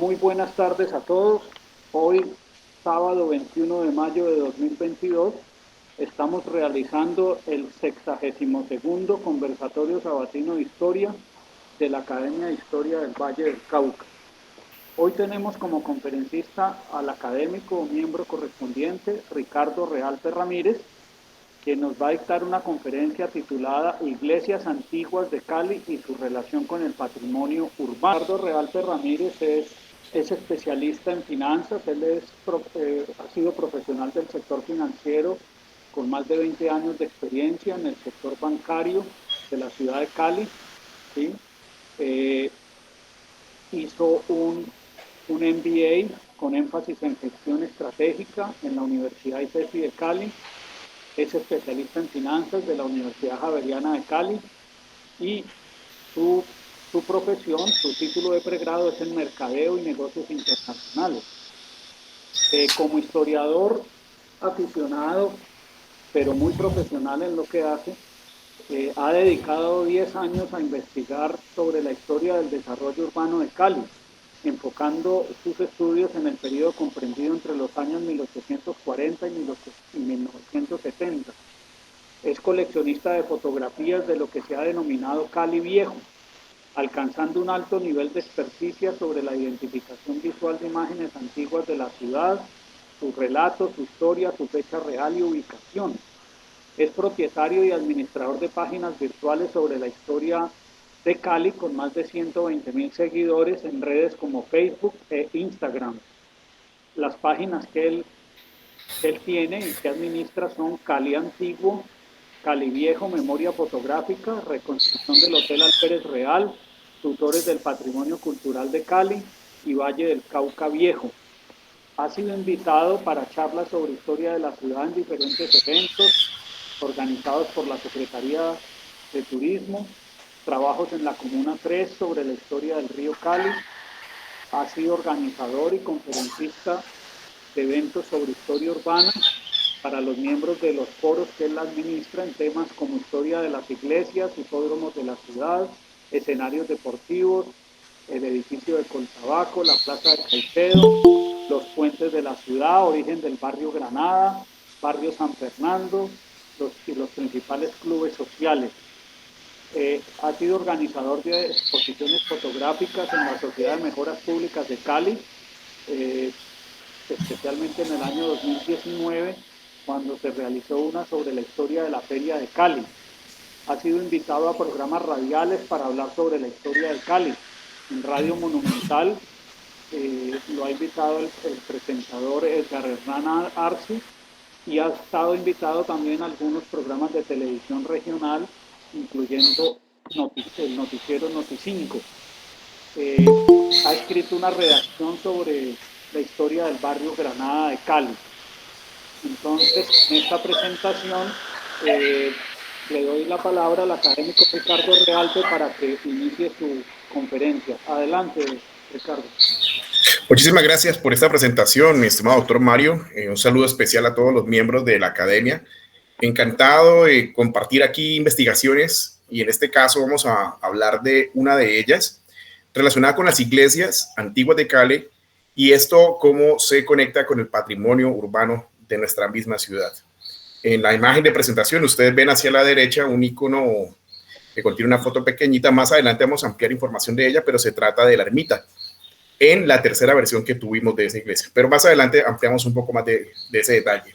Muy buenas tardes a todos. Hoy, sábado 21 de mayo de 2022, estamos realizando el 62º Conversatorio Sabatino de Historia de la Academia de Historia del Valle del Cauca. Hoy tenemos como conferencista al académico o miembro correspondiente Ricardo Realpe Ramírez, quien nos va a dictar una conferencia titulada Iglesias Antiguas de Cali y su relación con el patrimonio urbano. Ricardo Realpe Ramírez es especialista en finanzas. Él ha sido profesional del sector financiero con más de 20 años de experiencia en el sector bancario de la ciudad de Cali, ¿sí? Hizo un MBA con énfasis en gestión estratégica en la Universidad ICESI de Cali. Es especialista en finanzas de la Universidad Javeriana de Cali y su profesión, su título de pregrado es en Mercadeo y Negocios Internacionales. Como historiador aficionado, pero muy profesional en lo que hace, ha dedicado 10 años a investigar sobre la historia del desarrollo urbano de Cali, enfocando sus estudios en el periodo comprendido entre los años 1840 y 1970. Es coleccionista de fotografías de lo que se ha denominado Cali Viejo, alcanzando un alto nivel de experticia sobre la identificación visual de imágenes antiguas de la ciudad, sus relatos, su historia, su fecha real y ubicación. Es propietario y administrador de páginas virtuales sobre la historia de Cali con más de 120,000 seguidores en redes como Facebook e Instagram. Las páginas que él tiene y que administra son Cali Antiguo, Cali Viejo, Memoria Fotográfica, Reconstrucción del Hotel Alférez Real, Tutores del Patrimonio Cultural de Cali y Valle del Cauca Viejo. Ha sido invitado para charlas sobre historia de la ciudad en diferentes eventos organizados por la Secretaría de Turismo, trabajos en la Comuna 3 sobre la historia del río Cali. Ha sido organizador y conferencista de eventos sobre historia urbana para los miembros de los foros que él administra en temas como historia de las iglesias, hipódromos de la ciudad, escenarios deportivos, el edificio de Coltabaco, la plaza de Caicedo, los puentes de la ciudad, origen del barrio Granada, barrio San Fernando, los principales clubes sociales. Ha sido organizador de exposiciones fotográficas en la Sociedad de Mejoras Públicas de Cali, especialmente en el año 2019, cuando se realizó una sobre la historia de la Feria de Cali. Ha sido invitado a programas radiales para hablar sobre la historia de Cali. En Radio Monumental lo ha invitado el presentador Edgar Hernán Arce, y ha estado invitado también a algunos programas de televisión regional, incluyendo el noticiero Noti5. Ha escrito una redacción sobre la historia del barrio Granada de Cali. Entonces, en esta presentación le doy la palabra al académico Ricardo Realpe para que inicie su conferencia. Adelante, Ricardo. Muchísimas gracias por esta presentación, mi estimado doctor Mario. Un saludo especial a todos los miembros de la academia. Encantado de compartir aquí investigaciones y en este caso vamos a hablar de una de ellas relacionada con las iglesias antiguas de Cali y esto cómo se conecta con el patrimonio urbano de nuestra misma ciudad. En la imagen de presentación ustedes ven hacia la derecha un icono que contiene una foto pequeñita. Más adelante vamos a ampliar información de ella, pero se trata de la ermita en la tercera versión que tuvimos de esa iglesia. Pero más adelante ampliamos un poco más de ese detalle.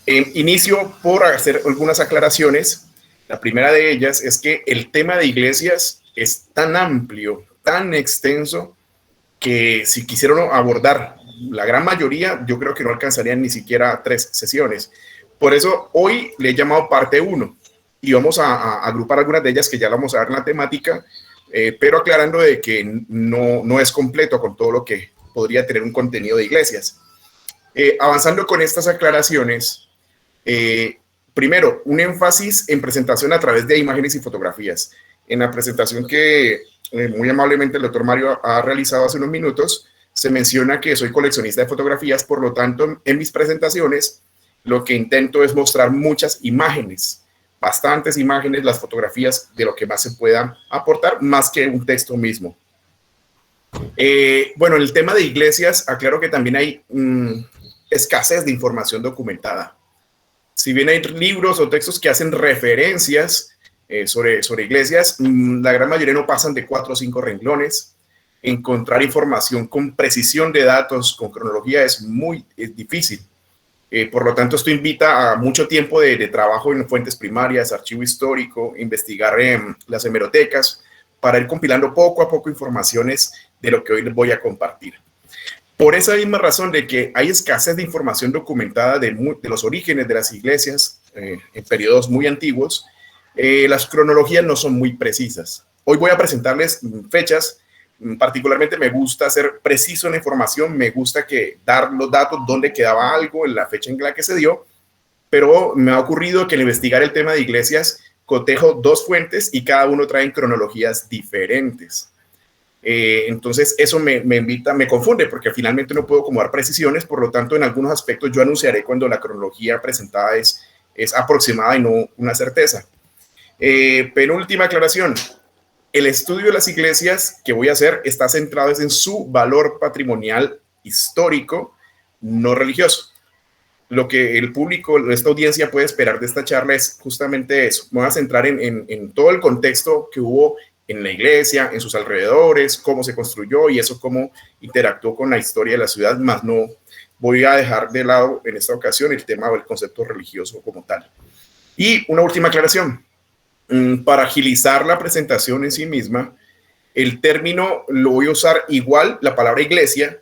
Inicio por hacer algunas aclaraciones. La primera de ellas es que el tema de iglesias es tan amplio, tan extenso, que si quisieron abordar la gran mayoría, yo creo que no alcanzarían ni siquiera 3 sesiones. Por eso hoy le he llamado parte 1 y vamos a agrupar algunas de ellas que ya vamos a ver en la temática, pero aclarando de que no es completo con todo lo que podría tener un contenido de iglesias. Avanzando con estas aclaraciones, primero, un énfasis en presentación a través de imágenes y fotografías. En la presentación que muy amablemente el doctor Mario ha realizado hace unos minutos, se menciona que soy coleccionista de fotografías, por lo tanto, en mis presentaciones lo que intento es mostrar muchas imágenes, bastantes imágenes, las fotografías de lo que más se pueda aportar, más que un texto mismo. Bueno, en el tema de iglesias, aclaro que también hay escasez de información documentada. Si bien hay libros o textos que hacen referencias sobre iglesias, la gran mayoría no pasan de 4 o 5 renglones. Encontrar información con precisión de datos, con cronología, es difícil. Por lo tanto, esto invita a mucho tiempo de trabajo en fuentes primarias, archivo histórico, investigar las hemerotecas, para ir compilando poco a poco informaciones de lo que hoy les voy a compartir. Por esa misma razón de que hay escasez de información documentada de los orígenes de las iglesias en periodos muy antiguos, las cronologías no son muy precisas. Hoy voy a presentarles fechas. Particularmente me gusta ser preciso en la información, me gusta dar los datos donde quedaba algo en la fecha en la que se dio, pero me ha ocurrido que al investigar el tema de iglesias cotejo 2 fuentes y cada uno trae cronologías diferentes. Entonces eso me confunde, porque finalmente no puedo como dar precisiones. Por lo tanto, en algunos aspectos yo anunciaré cuando la cronología presentada es aproximada y no una certeza. Penúltima aclaración: el estudio de las iglesias que voy a hacer está centrado en su valor patrimonial histórico, no religioso. Lo que el público, esta audiencia, puede esperar de esta charla es justamente eso. Me voy a centrar en todo el contexto que hubo en la iglesia, en sus alrededores, cómo se construyó y eso cómo interactuó con la historia de la ciudad, más no voy a dejar de lado en esta ocasión el tema del concepto religioso como tal. Y una última aclaración: para agilizar la presentación en sí misma, el término lo voy a usar igual, la palabra iglesia,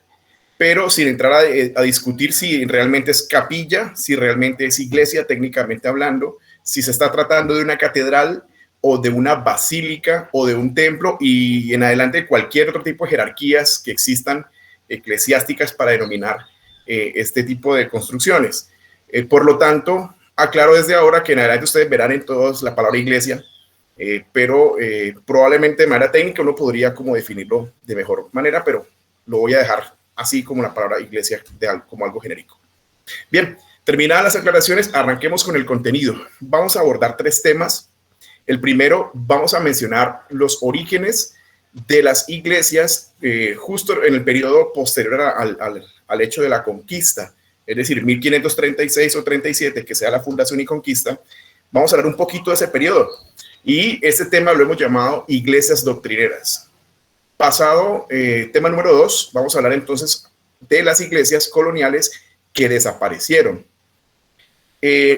pero sin entrar a discutir si realmente es capilla, si realmente es iglesia técnicamente hablando, si se está tratando de una catedral o de una basílica o de un templo, y en adelante cualquier otro tipo de jerarquías que existan eclesiásticas para denominar este tipo de construcciones. Por lo tanto, aclaro desde ahora que en adelante ustedes verán en todos la palabra iglesia, pero probablemente de manera técnica uno podría como definirlo de mejor manera, pero lo voy a dejar así como la palabra iglesia como algo genérico. Bien, terminadas las aclaraciones, arranquemos con el contenido. Vamos a abordar 3 temas. El primero, vamos a mencionar los orígenes de las iglesias justo en el periodo posterior al hecho de la conquista, es decir, 1536 o 37, que sea la fundación y conquista. Vamos a hablar un poquito de ese periodo, y este tema lo hemos llamado iglesias doctrineras. Pasado, tema número 2, vamos a hablar entonces de las iglesias coloniales que desaparecieron.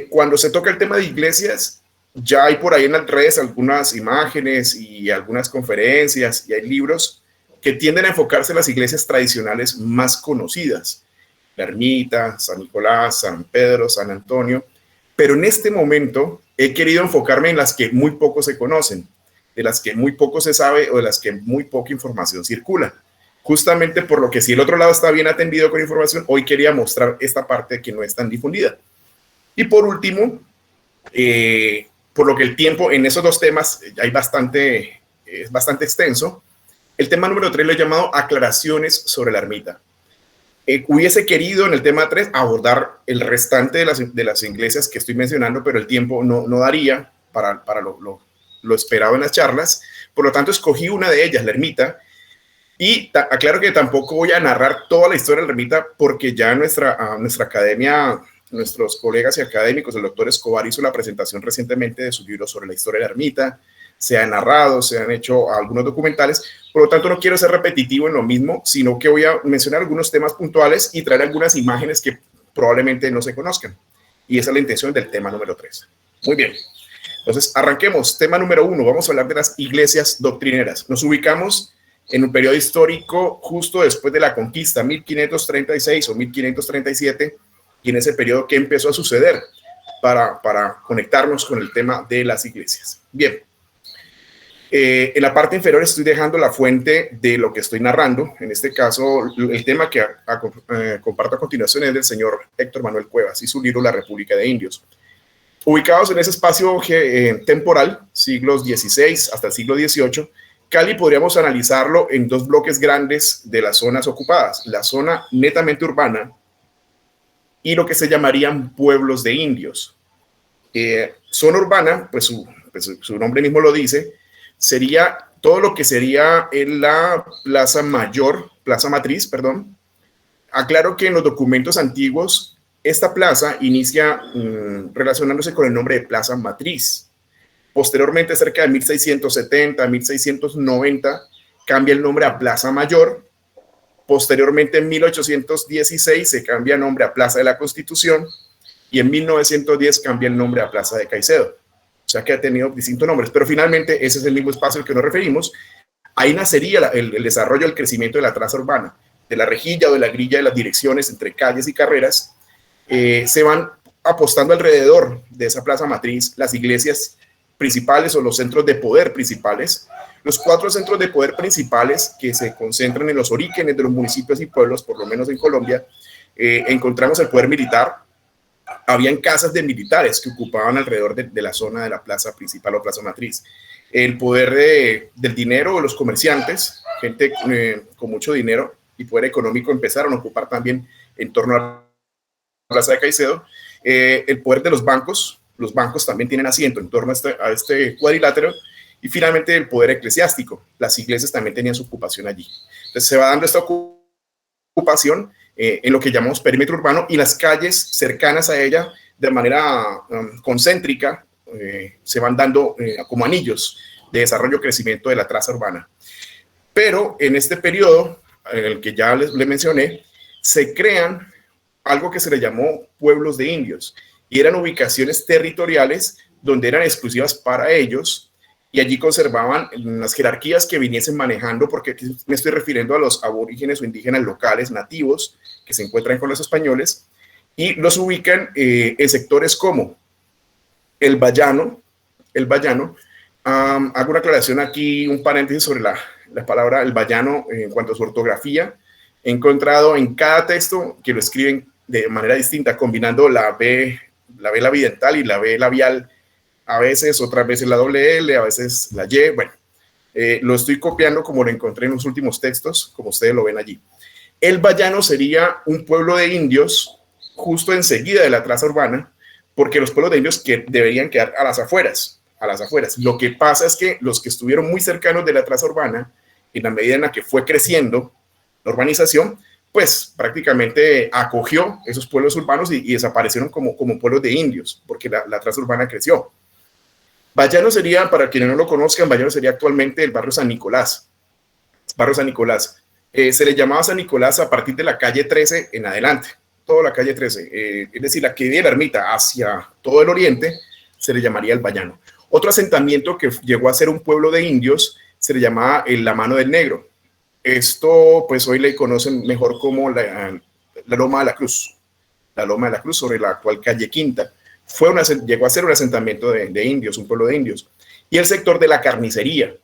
Cuando se toca el tema de iglesias, ya hay por ahí en las redes algunas imágenes y algunas conferencias, y hay libros que tienden a enfocarse en las iglesias tradicionales más conocidas: la Ermita, San Nicolás, San Pedro, San Antonio. Pero en este momento he querido enfocarme en las que muy poco se conocen, de las que muy poco se sabe o de las que muy poca información circula. Justamente por lo que, si el otro lado está bien atendido con información, hoy quería mostrar esta parte que no es tan difundida. Y por último, por lo que el tiempo en esos 2 temas es bastante extenso, el tema número 3 lo he llamado aclaraciones sobre la ermita. Hubiese querido en el tema 3 abordar el restante de las iglesias que estoy mencionando, pero el tiempo no daría para lo esperado en las charlas. Por lo tanto, escogí una de ellas, la ermita, y aclaro que tampoco voy a narrar toda la historia de la ermita, porque ya nuestra academia, nuestros colegas y académicos, el doctor Escobar hizo la presentación recientemente de su libro sobre la historia de la ermita. Se han narrado, se han hecho algunos documentales. Por lo tanto, no quiero ser repetitivo en lo mismo, sino que voy a mencionar algunos temas puntuales y traer algunas imágenes que probablemente no se conozcan. Y esa es la intención del tema número 3. Muy bien. Entonces, arranquemos. Tema número 1. Vamos a hablar de las iglesias doctrineras. Nos ubicamos en un periodo histórico justo después de la conquista, 1536 o 1537, y en ese periodo, ¿qué empezó a suceder para conectarnos con el tema de las iglesias? Bien. En la parte inferior estoy dejando la fuente de lo que estoy narrando. En este caso, el tema que comparto a continuación es del señor Héctor Manuel Cuevas y su libro La República de Indios. Ubicados en ese espacio temporal, siglos XVI hasta el siglo XVIII, Cali podríamos analizarlo en 2 bloques grandes de las zonas ocupadas: la zona netamente urbana y lo que se llamarían pueblos de indios. Zona urbana, pues su nombre mismo lo dice, sería todo lo que sería en la Plaza Mayor, Plaza Matriz, perdón. Aclaro que en los documentos antiguos esta plaza inicia relacionándose con el nombre de Plaza Matriz. Posteriormente, cerca de 1670, 1690, cambia el nombre a Plaza Mayor. Posteriormente, en 1816, se cambia el nombre a Plaza de la Constitución y en 1910 cambia el nombre a Plaza de Caicedo. O sea que ha tenido distintos nombres, pero finalmente ese es el mismo espacio al que nos referimos. Ahí nacería el desarrollo, el crecimiento de la traza urbana, de la rejilla o de la grilla de las direcciones entre calles y carreras. Se van apostando alrededor de esa plaza matriz las iglesias principales o los centros de poder principales. Los 4 centros de poder principales que se concentran en los orígenes de los municipios y pueblos, por lo menos en Colombia, encontramos el poder militar. Habían casas de militares que ocupaban alrededor de la zona de la plaza principal o plaza matriz. El poder del dinero o los comerciantes, gente con mucho dinero y poder económico, empezaron a ocupar también en torno a la plaza de Caicedo. El poder de los bancos también tienen asiento en torno a este cuadrilátero. Y finalmente el poder eclesiástico. Las iglesias también tenían su ocupación allí. Entonces se va dando esta ocupación en lo que llamamos perímetro urbano, y las calles cercanas a ella de manera concéntrica se van dando como anillos de desarrollo y crecimiento de la traza urbana. Pero en este periodo, el que ya le mencioné, se crean algo que se le llamó pueblos de indios, y eran ubicaciones territoriales donde eran exclusivas para ellos, y allí conservaban las jerarquías que viniesen manejando, porque aquí me estoy refiriendo a los aborígenes o indígenas locales nativos que se encuentran con los españoles, y los ubican en sectores como el Bayano. Hago una aclaración aquí, un paréntesis sobre la palabra el Bayano en cuanto a su ortografía. He encontrado en cada texto que lo escriben de manera distinta, combinando la B labidental y la B labial, a veces, otras veces la doble L, a veces la Y. Bueno, lo estoy copiando como lo encontré en los últimos textos, como ustedes lo ven allí. El Bayano sería un pueblo de indios justo enseguida de la traza urbana, porque los pueblos de indios que deberían quedar a las afueras. Lo que pasa es que los que estuvieron muy cercanos de la traza urbana, en la medida en la que fue creciendo la urbanización, pues prácticamente acogió esos pueblos urbanos y desaparecieron como pueblos de indios, porque la traza urbana creció. Bayano sería, para quienes no lo conozcan, Bayano sería actualmente el barrio San Nicolás. Se le llamaba San Nicolás a partir de la calle 13 en adelante, toda la calle 13, es decir, la que viene de la ermita hacia todo el oriente, se le llamaría el Bayano. Otro asentamiento que llegó a ser un pueblo de indios se le llamaba la Mano del Negro. Esto, pues hoy le conocen mejor como la Loma de la Cruz, sobre la actual calle Quinta. Llegó a ser un asentamiento de indios, un pueblo de indios. Y el sector de la Carnicería.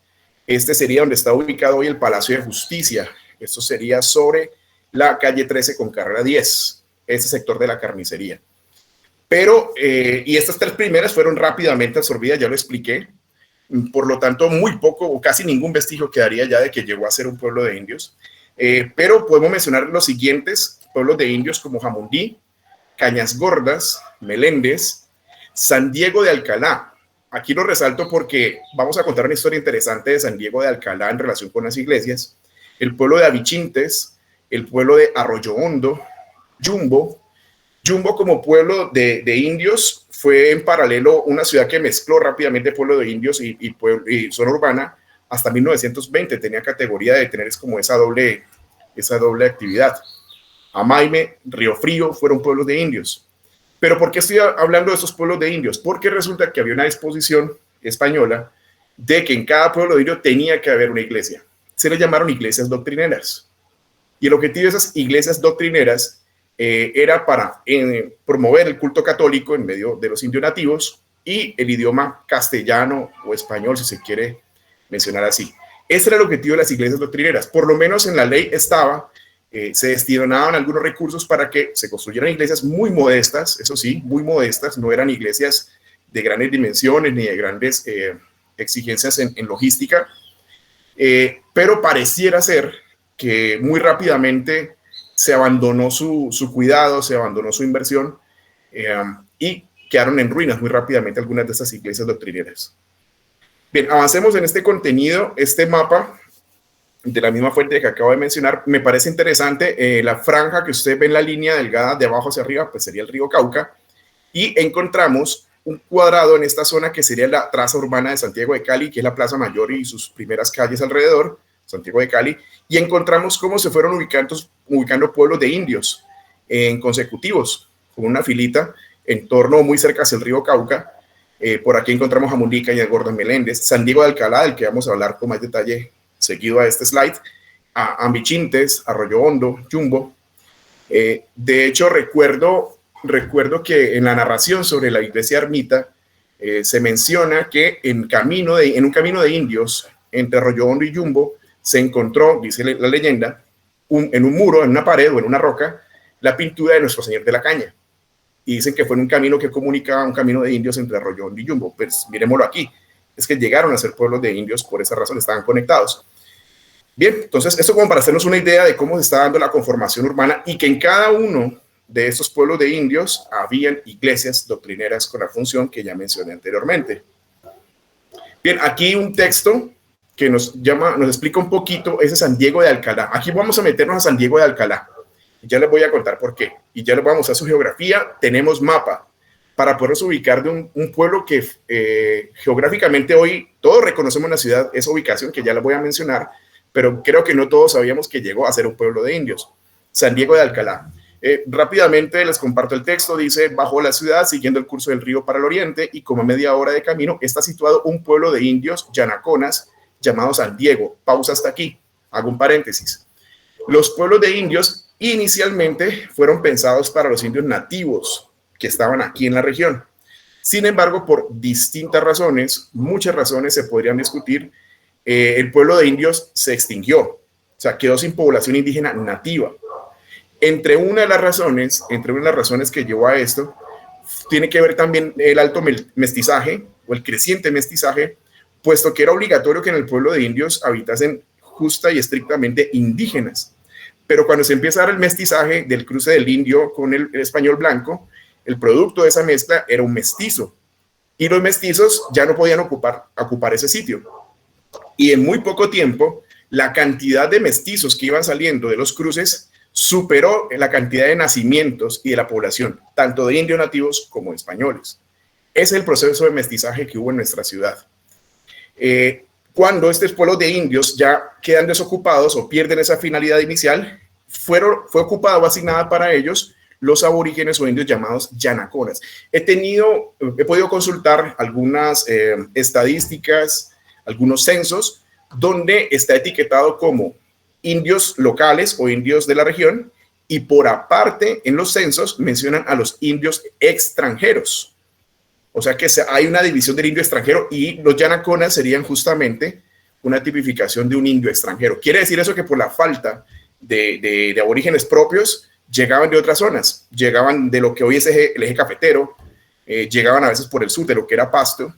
Este sería donde está ubicado hoy el Palacio de Justicia. Esto sería sobre la calle 13 con carrera 10. Ese sector de la Carnicería. Pero, y estas 3 primeras fueron rápidamente absorbidas, ya lo expliqué. Por lo tanto, muy poco o casi ningún vestigio quedaría ya de que llegó a ser un pueblo de indios. Pero podemos mencionar los siguientes pueblos de indios como Jamundí, Cañas Gordas, Meléndez, San Diego de Alcalá. Aquí lo resalto porque vamos a contar una historia interesante de San Diego de Alcalá en relación con las iglesias. El pueblo de Avichintes, el pueblo de Arroyo Hondo, Jumbo como pueblo de indios fue en paralelo una ciudad que mezcló rápidamente pueblo de indios y zona urbana. Hasta 1920 tenía categoría de tener como esa doble actividad. Amaime, Río Frío fueron pueblos de indios. ¿Pero por qué estoy hablando de estos pueblos de indios? Porque resulta que había una disposición española de que en cada pueblo de indios tenía que haber una iglesia. Se le llamaron iglesias doctrineras. Y el objetivo de esas iglesias doctrineras era para promover el culto católico en medio de los indios nativos y el idioma castellano o español, si se quiere mencionar así. Ese era el objetivo de las iglesias doctrineras. Por lo menos en la ley estaba, se destinaban algunos recursos para que se construyeran iglesias muy modestas, eso sí, muy modestas, no eran iglesias de grandes dimensiones ni de grandes exigencias en logística, pero pareciera ser que muy rápidamente se abandonó su cuidado, se abandonó su inversión y quedaron en ruinas muy rápidamente algunas de estas iglesias doctrineras. Bien, avancemos en este contenido. Este mapa, de la misma fuente que acabo de mencionar, me parece interesante. La franja que usted ve en la línea delgada de abajo hacia arriba, pues sería el río Cauca, y encontramos un cuadrado en esta zona que sería la traza urbana de Santiago de Cali, que es la Plaza Mayor y sus primeras calles alrededor, Santiago de Cali, y encontramos cómo se fueron ubicando pueblos de indios en consecutivos, con una filita en torno muy cerca hacia el río Cauca. Por aquí encontramos a Mulica y a Gordon Meléndez, San Diego de Alcalá, del que vamos a hablar con más detalle seguido a este slide, a Ambichintes, Arroyo Hondo, Yumbo. De hecho, recuerdo que en la narración sobre la iglesia ermita se menciona que en un camino de indios entre Arroyo Hondo y Yumbo se encontró, dice la leyenda, en un muro, en una pared o en una roca, la pintura de Nuestro Señor de la Caña. Y dicen que fue en un camino que comunicaba un camino de indios entre Arroyo Hondo y Yumbo. Pues miremoslo aquí, es que llegaron a ser pueblos de indios, por esa razón estaban conectados. Bien, entonces esto como para hacernos una idea de cómo se está dando la conformación urbana y que en cada uno de estos pueblos de indios habían iglesias doctrineras con la función que ya mencioné anteriormente. Bien, aquí un texto que nos explica un poquito ese San Diego de Alcalá. Aquí vamos a meternos a San Diego de Alcalá. Ya les voy a contar por qué. Y ya les vamos a mostrar su geografía. Tenemos mapa para podernos ubicar de un pueblo que geográficamente hoy todos reconocemos la ciudad, esa ubicación que ya les voy a mencionar, pero creo que no todos sabíamos que llegó a ser un pueblo de indios. San Diego de Alcalá. Rápidamente les comparto el texto. Dice: bajo la ciudad, siguiendo el curso del río para el oriente y como a media hora de camino, está situado un pueblo de indios yanaconas llamado San Diego. Pausa hasta aquí. Hago un paréntesis. Los pueblos de indios inicialmente fueron pensados para los indios nativos que estaban aquí en la región. Sin embargo, por distintas razones, muchas razones se podrían discutir, el pueblo de indios se extinguió, o sea, quedó sin población indígena nativa. Entre una de las razones que llevó a esto, tiene que ver también el alto mestizaje o el creciente mestizaje, puesto que era obligatorio que en el pueblo de indios habitasen justa y estrictamente indígenas. Pero cuando se empieza a dar el mestizaje del cruce del indio con el español blanco, el producto de esa mezcla era un mestizo. Y los mestizos ya no podían ocupar ese sitio. Y en muy poco tiempo, la cantidad de mestizos que iban saliendo de los cruces superó la cantidad de nacimientos y de la población, tanto de indios nativos como de españoles. Es el proceso de mestizaje que hubo en nuestra ciudad. Cuando estos pueblos de indios ya quedan desocupados o pierden esa finalidad inicial, fue ocupada o asignada para ellos los aborígenes o indios llamados yanaconas. He podido consultar algunas estadísticas, algunos censos, donde está etiquetado como indios locales o indios de la región, y por aparte en los censos mencionan a los indios extranjeros. O sea que hay una división del indio extranjero, y los yanaconas serían justamente una tipificación de un indio extranjero. Quiere decir eso que por la falta de aborígenes propios, llegaban de otras zonas, llegaban de lo que hoy es el eje cafetero, llegaban a veces por el sur de lo que era Pasto,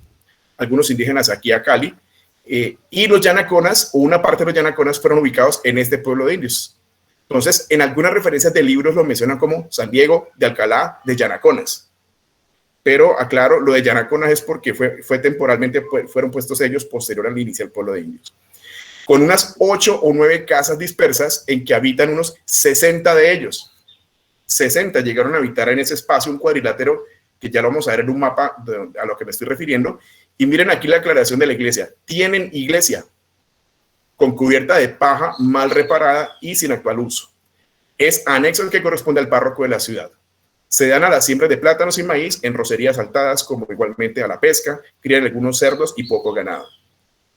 algunos indígenas aquí a Cali, y los yanaconas, o una parte de los yanaconas, fueron ubicados en este pueblo de indios. Entonces, en algunas referencias de libros lo mencionan como San Diego de Alcalá de Yanaconas. Pero aclaro, lo de Yanaconas es porque fue temporalmente, fueron puestos ellos posterior al inicio del pueblo de indios. Con unas 8 o 9 casas dispersas en que habitan unos 60 de ellos. 60 llegaron a habitar en ese espacio, un cuadrilátero que ya lo vamos a ver en un mapa a lo que me estoy refiriendo. Y miren aquí la aclaración de la iglesia. Tienen iglesia con cubierta de paja mal reparada y sin actual uso. Es anexo al que corresponde al párroco de la ciudad. Se dan a las siembras de plátanos y maíz en rocerías altadas, como igualmente a la pesca, crían algunos cerdos y poco ganado.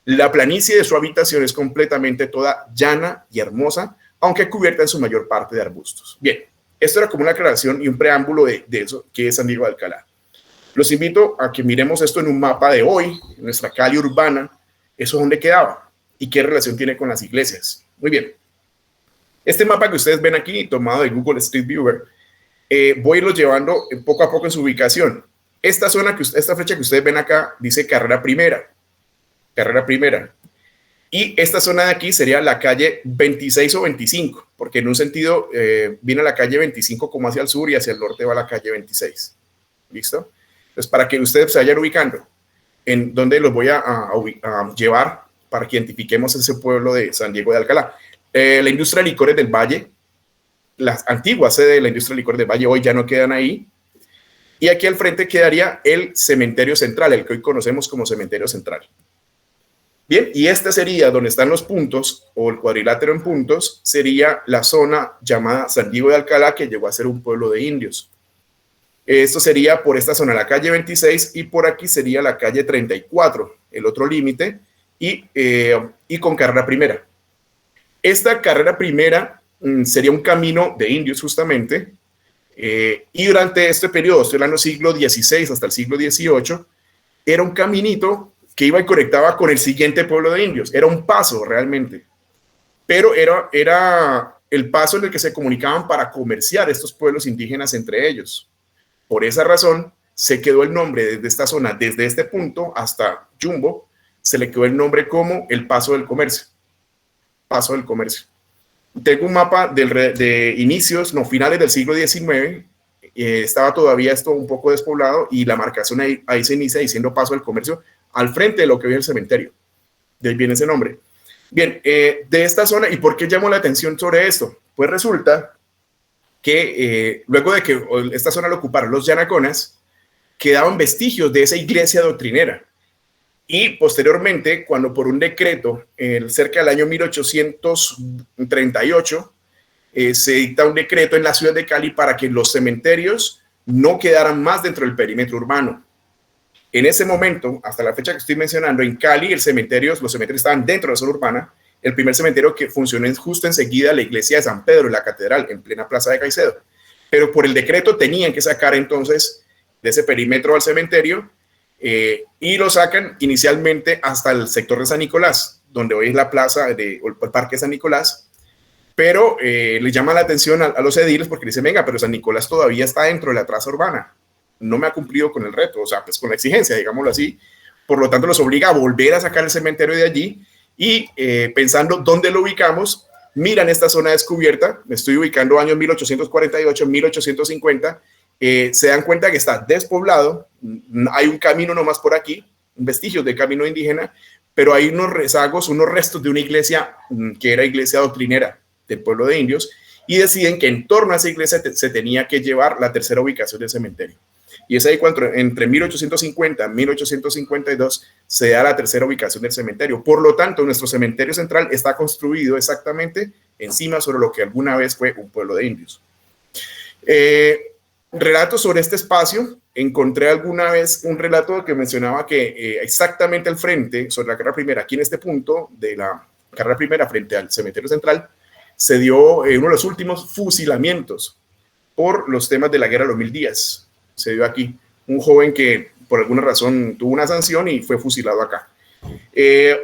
La planicie de su habitación es completamente toda llana y hermosa, aunque cubierta en su mayor parte de arbustos. Bien, esto era como una aclaración y un preámbulo de eso, que es San Diego de Alcalá. Los invito a que miremos esto en un mapa de hoy, en nuestra Cali urbana, eso es donde quedaba y qué relación tiene con las iglesias. Muy bien. Este mapa que ustedes ven aquí, tomado de Google Street Viewer, voy a irlo llevando poco a poco en su ubicación. Esta flecha que ustedes ven acá dice Carrera Primera. Y esta zona de aquí sería la calle 26 o 25, porque en un sentido viene la calle 25 como hacia el sur y hacia el norte va la calle 26. ¿Listo? Entonces, para que ustedes se vayan ubicando. en donde los voy a llevar para que identifiquemos ese pueblo de San Diego de Alcalá. La industria de licores del Valle, las antiguas sedes de la industria de licores del Valle hoy ya no quedan ahí. Y aquí al frente quedaría el cementerio central, el que hoy conocemos como cementerio central. Bien, y este sería donde están los puntos, o el cuadrilátero en puntos, sería la zona llamada San Diego de Alcalá, que llegó a ser un pueblo de indios. Esto sería por esta zona, la calle 26, y por aquí sería la calle 34, el otro límite, y con carrera primera. Esta carrera primera sería un camino de indios justamente, y durante este periodo, estoy hablando del siglo XVI hasta el siglo XVIII, era un caminito que iba y conectaba con el siguiente pueblo de indios. Era un paso realmente, pero era el paso en el que se comunicaban para comerciar estos pueblos indígenas entre ellos. Por esa razón, se quedó el nombre desde esta zona, desde este punto hasta Jumbo, se le quedó el nombre como el Paso del Comercio. Paso del Comercio. Tengo un mapa de inicios, no, finales del siglo XIX, estaba todavía esto un poco despoblado y la marcación ahí se inicia diciendo Paso del Comercio al frente de lo que hoy es el cementerio. De ahí viene ese nombre. Bien, de esta zona, ¿y por qué llamo la atención sobre esto? Pues resulta que luego de que esta zona la ocuparon los yanaconas, quedaban vestigios de esa iglesia doctrinera. Y posteriormente, cuando por un decreto, cerca del año 1838, se dicta un decreto en la ciudad de Cali para que los cementerios no quedaran más dentro del perímetro urbano. En ese momento, hasta la fecha que estoy mencionando, en Cali los cementerios estaban dentro de la zona urbana. El primer cementerio que funcionó es justo enseguida la iglesia de San Pedro, la catedral, en plena plaza de Caicedo. Pero por el decreto tenían que sacar entonces de ese perímetro al cementerio, y lo sacan inicialmente hasta el sector de San Nicolás, donde hoy es la plaza o el parque San Nicolás, pero le llama la atención a los ediles porque dicen, venga, pero San Nicolás todavía está dentro de la traza urbana, no me ha cumplido con el reto, o sea, pues con la exigencia, digámoslo así, por lo tanto los obliga a volver a sacar el cementerio de allí y pensando dónde lo ubicamos, miran esta zona descubierta, me estoy ubicando años 1848, 1850, se dan cuenta que está despoblado, hay un camino nomás por aquí, vestigios de camino indígena, pero hay unos rezagos, unos restos de una iglesia que era iglesia doctrinera del pueblo de indios, y deciden que en torno a esa iglesia se tenía que llevar la tercera ubicación del cementerio. Y es ahí cuando entre 1850 y 1852 se da la tercera ubicación del cementerio. Por lo tanto, nuestro cementerio central está construido exactamente encima sobre lo que alguna vez fue un pueblo de indios. Relatos sobre este espacio, encontré alguna vez un relato que mencionaba que exactamente al frente, sobre la carrera primera, aquí en este punto de la carrera primera frente al cementerio central, se dio uno de los últimos fusilamientos por los temas de la guerra de los 1000 días. Se dio aquí un joven que por alguna razón tuvo una sanción y fue fusilado acá.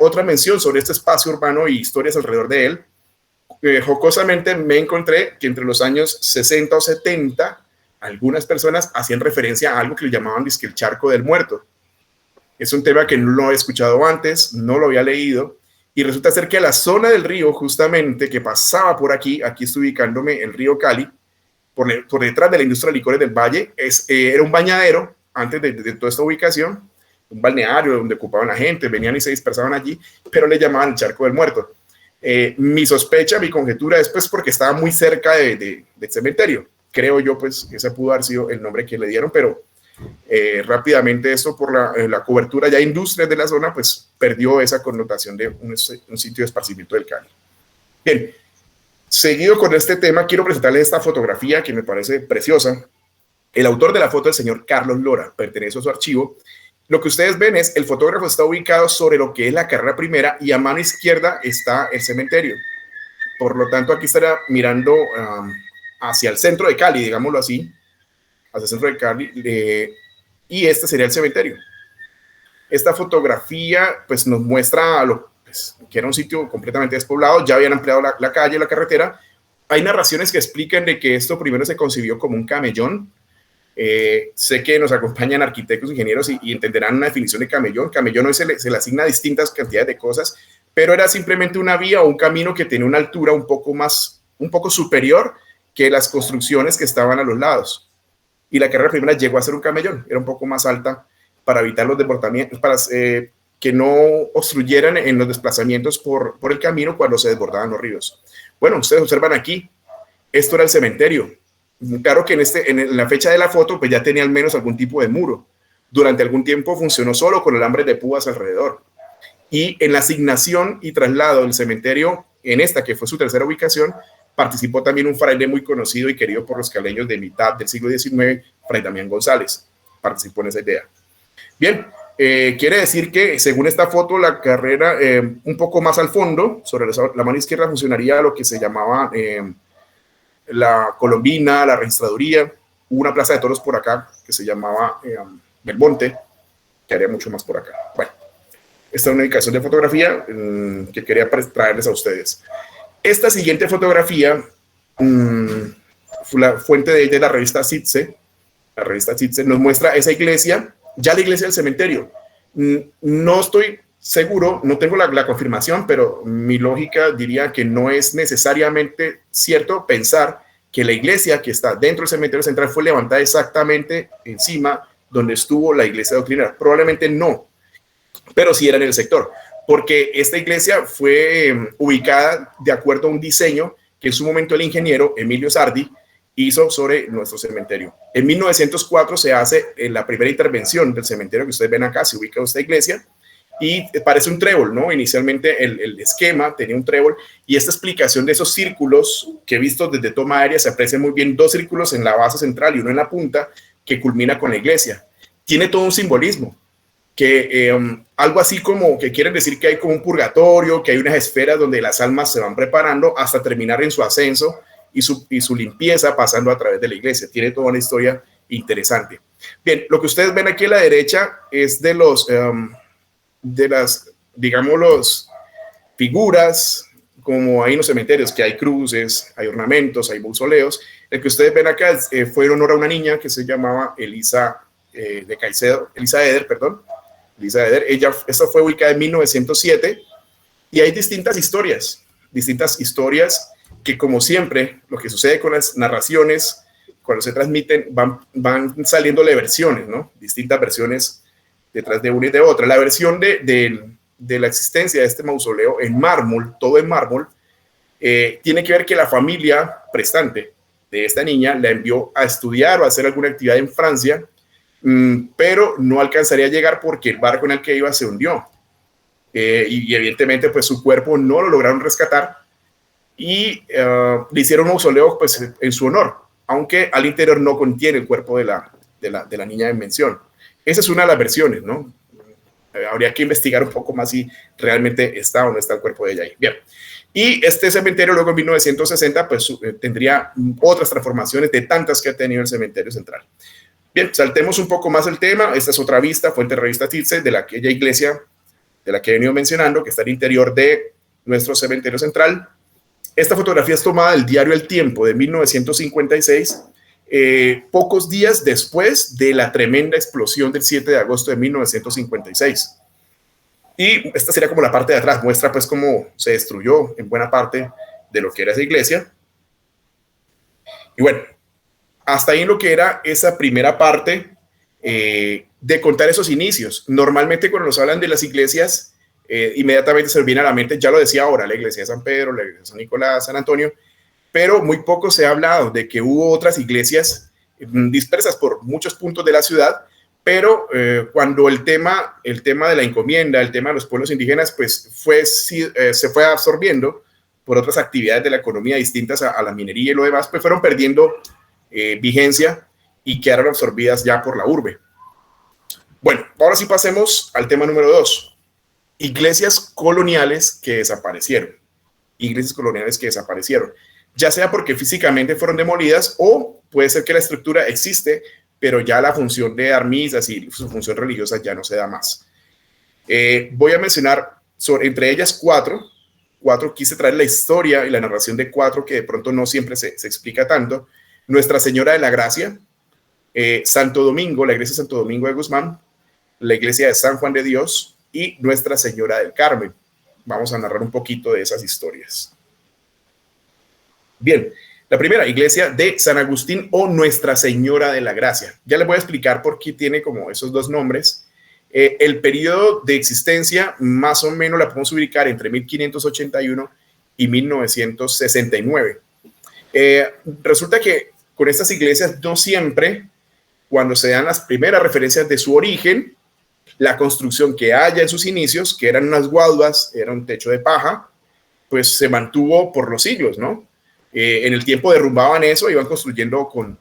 Otra mención sobre este espacio urbano y historias alrededor de él. Jocosamente me encontré que entre los años 60 o 70 algunas personas hacían referencia a algo que le llamaban el charco del muerto. Es un tema que no lo había escuchado antes, no lo había leído, y resulta ser que a la zona del río, justamente, que pasaba por aquí estoy ubicándome, el río Cali, por detrás de la industria de licores del Valle, era un bañadero, antes de toda esta ubicación, un balneario donde ocupaban la gente, venían y se dispersaban allí, pero le llamaban el charco del muerto. Mi sospecha, mi conjetura es pues porque estaba muy cerca del cementerio. Creo yo pues que ese pudo haber sido el nombre que le dieron, pero rápidamente esto por la cobertura ya industrias de la zona pues perdió esa connotación de un sitio de esparcimiento del Cali. Bien, seguido con este tema quiero presentarles esta fotografía que me parece preciosa. El autor de la foto es el señor Carlos Lora, pertenece a su archivo. Lo que ustedes ven es el fotógrafo está ubicado sobre lo que es la carrera primera y a mano izquierda está el cementerio. Por lo tanto aquí estará mirando hacia el centro de Cali, digámoslo así, hacia el centro de Cali, y este sería el cementerio. Esta fotografía pues nos muestra que era un sitio completamente despoblado, ya habían ampliado la calle, la carretera. Hay narraciones que explican de que esto primero se concibió como un camellón. Sé que nos acompañan arquitectos, ingenieros y entenderán una definición de camellón. Camellón hoy se le asigna distintas cantidades de cosas, pero era simplemente una vía o un camino que tenía una altura un poco superior que las construcciones que estaban a los lados. Y la carrera primera llegó a ser un camellón, era un poco más alta para evitar los desbordamientos, para que no obstruyeran en los desplazamientos por el camino cuando se desbordaban los ríos. Bueno, ustedes observan aquí, esto era el cementerio. Claro que en la fecha de la foto pues ya tenía al menos algún tipo de muro. Durante algún tiempo funcionó solo con alambres de púas alrededor. Y en la asignación y traslado del cementerio, en esta que fue su tercera ubicación, participó también un fraile muy conocido y querido por los caleños de mitad del siglo XIX, Fray Damián González. Participó en esa idea. Bien, quiere decir que según esta foto, la carrera un poco más al fondo, sobre la mano izquierda, funcionaría lo que se llamaba la Colombina, la registraduría. Hubo una plaza de toros por acá que se llamaba Belmonte, que haría mucho más por acá. Bueno, esta es una indicación de fotografía que quería traerles a ustedes. Esta siguiente fotografía, la fuente de ella es la revista CITSE. La revista CITSE nos muestra esa iglesia, ya la iglesia del cementerio. No estoy seguro, no tengo la confirmación, pero mi lógica diría que no es necesariamente cierto pensar que la iglesia que está dentro del cementerio central fue levantada exactamente encima donde estuvo la iglesia doctrinal. Probablemente no, pero sí era en el sector, porque esta iglesia fue ubicada de acuerdo a un diseño que en su momento el ingeniero Emilio Sardi hizo sobre nuestro cementerio. En 1904 se hace la primera intervención del cementerio que ustedes ven acá, se ubica esta iglesia y parece un trébol, ¿no? Inicialmente el esquema tenía un trébol y esta explicación de esos círculos que visto desde toma aérea se aprecian muy bien, dos círculos en la base central y uno en la punta que culmina con la iglesia. Tiene todo un simbolismo, que algo así como que quieren decir que hay como un purgatorio, que hay unas esferas donde las almas se van preparando hasta terminar en su ascenso y su limpieza pasando a través de la iglesia. Tiene toda una historia interesante. Bien, lo que ustedes ven aquí a la derecha es de las, digamos, figuras, como hay en los cementerios, que hay cruces, hay ornamentos, hay mausoleos. El que ustedes ven acá fue en honor a una niña que se llamaba Elisa Eder. Esta fue ubicada en 1907 y hay distintas historias que, como siempre, lo que sucede con las narraciones, cuando se transmiten, van saliéndole versiones, ¿no? Distintas versiones detrás de una y de otra. La versión de la existencia de este mausoleo en mármol, todo en mármol, tiene que ver que la familia prestante de esta niña la envió a estudiar o a hacer alguna actividad en Francia, pero no alcanzaría a llegar porque el barco en el que iba se hundió. Y evidentemente, pues su cuerpo no lo lograron rescatar y le hicieron un mausoleo pues, en su honor, aunque al interior no contiene el cuerpo de la niña en mención. Esa es una de las versiones, ¿no? Habría que investigar un poco más si realmente está o no está el cuerpo de ella ahí. Bien. Y este cementerio luego en 1960 pues tendría otras transformaciones de tantas que ha tenido el cementerio central. Bien, saltemos un poco más el tema. Esta es otra vista, fuente revista CITSE, de aquella iglesia de la que he venido mencionando, que está al interior de nuestro cementerio central. Esta fotografía es tomada del diario El Tiempo de 1956, pocos días después de la tremenda explosión del 7 de agosto de 1956. Y esta sería como la parte de atrás, muestra pues cómo se destruyó en buena parte de lo que era esa iglesia. Y bueno, hasta ahí lo que era esa primera parte de contar esos inicios. Normalmente cuando nos hablan de las iglesias, inmediatamente se nos viene a la mente, ya lo decía ahora, la iglesia de San Pedro, la iglesia de San Nicolás, San Antonio, pero muy poco se ha hablado de que hubo otras iglesias dispersas por muchos puntos de la ciudad, pero cuando el tema de la encomienda, el tema de los pueblos indígenas, pues se fue absorbiendo por otras actividades de la economía distintas a la minería y lo demás, pues fueron perdiendo vigencia y quedaron absorbidas ya por la urbe. Bueno, ahora sí pasemos al tema número 2. Iglesias coloniales que desaparecieron. Iglesias coloniales que desaparecieron. Ya sea porque físicamente fueron demolidas o puede ser que la estructura existe, pero ya la función de dar misas y su función religiosa ya no se da más. Voy a mencionar entre ellas cuatro. Quise traer la historia y la narración de 4 que de pronto no siempre se explica tanto. Nuestra Señora de la Gracia, Santo Domingo, la iglesia de Santo Domingo de Guzmán, la iglesia de San Juan de Dios y Nuestra Señora del Carmen. Vamos a narrar un poquito de esas historias. Bien, la primera, iglesia de San Agustín o Nuestra Señora de la Gracia. Ya les voy a explicar por qué tiene como esos dos nombres. El periodo de existencia más o menos la podemos ubicar entre 1581 y 1969. Resulta que con estas iglesias no siempre, cuando se dan las primeras referencias de su origen, la construcción que haya en sus inicios, que eran unas guaduas, era un techo de paja, pues se mantuvo por los siglos, ¿no? En el tiempo derrumbaban eso, iban construyendo con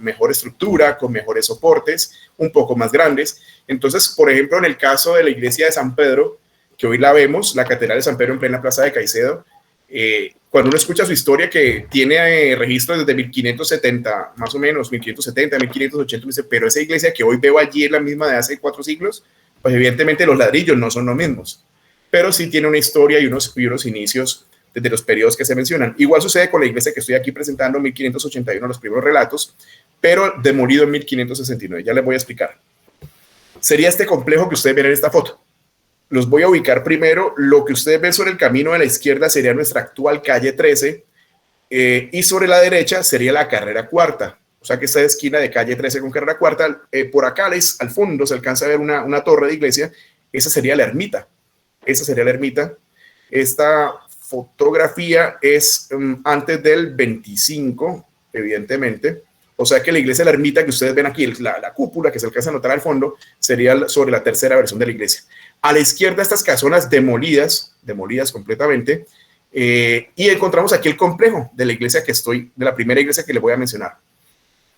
mejor estructura, con mejores soportes, un poco más grandes. Entonces, por ejemplo, en el caso de la iglesia de San Pedro, que hoy la vemos, la catedral de San Pedro en plena plaza de Caicedo, cuando uno escucha su historia, que tiene registros desde 1570, más o menos, 1570, 1580, dice, pero esa iglesia que hoy veo allí es la misma de hace 4 siglos, pues evidentemente los ladrillos no son los mismos, pero sí tiene una historia y unos inicios desde los periodos que se mencionan. Igual sucede con la iglesia que estoy aquí presentando, 1581, los primeros relatos, pero demolido en 1569. Ya les voy a explicar. Sería este complejo que ustedes ven en esta foto. Los voy a ubicar primero. Lo que ustedes ven sobre el camino de la izquierda sería nuestra actual calle 13, y sobre la derecha sería la carrera cuarta. O sea que esta esquina de calle 13 con carrera cuarta, por acá al fondo se alcanza a ver una torre de iglesia. Esa sería la ermita. Esa sería la ermita. Esta fotografía es antes del 25, evidentemente. O sea que la iglesia de la ermita que ustedes ven aquí, la cúpula que se alcanza a notar al fondo, sería sobre la tercera versión de la iglesia. A la izquierda estas casonas demolidas completamente, y encontramos aquí el complejo de la iglesia de la primera iglesia que les voy a mencionar.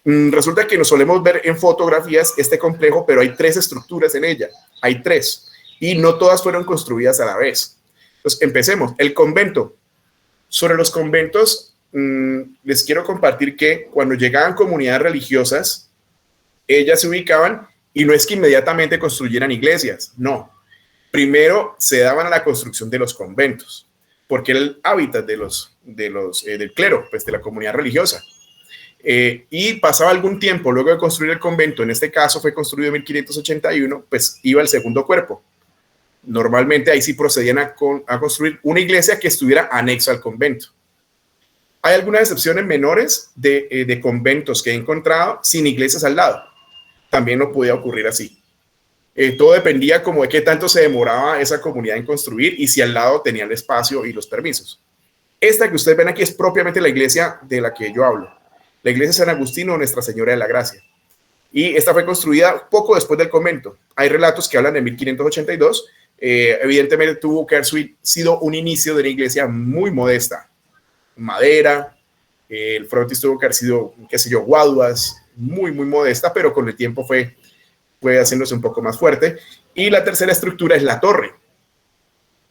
Resulta que nos solemos ver en fotografías este complejo, pero hay 3 estructuras en ella, hay 3, y no todas fueron construidas a la vez. Entonces, empecemos. El convento. Sobre los conventos, les quiero compartir que cuando llegaban comunidades religiosas, ellas se ubicaban y no es que inmediatamente construyeran iglesias, no. Primero se daban a la construcción de los conventos, porque era el hábitat del clero, pues de la comunidad religiosa. Y pasaba algún tiempo luego de construir el convento, en este caso fue construido en 1581, pues iba el segundo cuerpo. Normalmente ahí sí procedían a construir una iglesia que estuviera anexa al convento. Hay algunas excepciones menores de conventos que he encontrado sin iglesias al lado. También no podía ocurrir así. Todo dependía como de qué tanto se demoraba esa comunidad en construir y si al lado tenía el espacio y los permisos. Esta que ustedes ven aquí es propiamente la iglesia de la que yo hablo. La iglesia de San Agustín o Nuestra Señora de la Gracia. Y esta fue construida poco después del convento. Hay relatos que hablan de 1582. Evidentemente tuvo que haber sido un inicio de una iglesia muy modesta. Madera, el frontis tuvo que haber sido, qué sé yo, guaduas, muy modesta, pero con el tiempo fue haciéndose un poco más fuerte. Y la tercera estructura es la torre.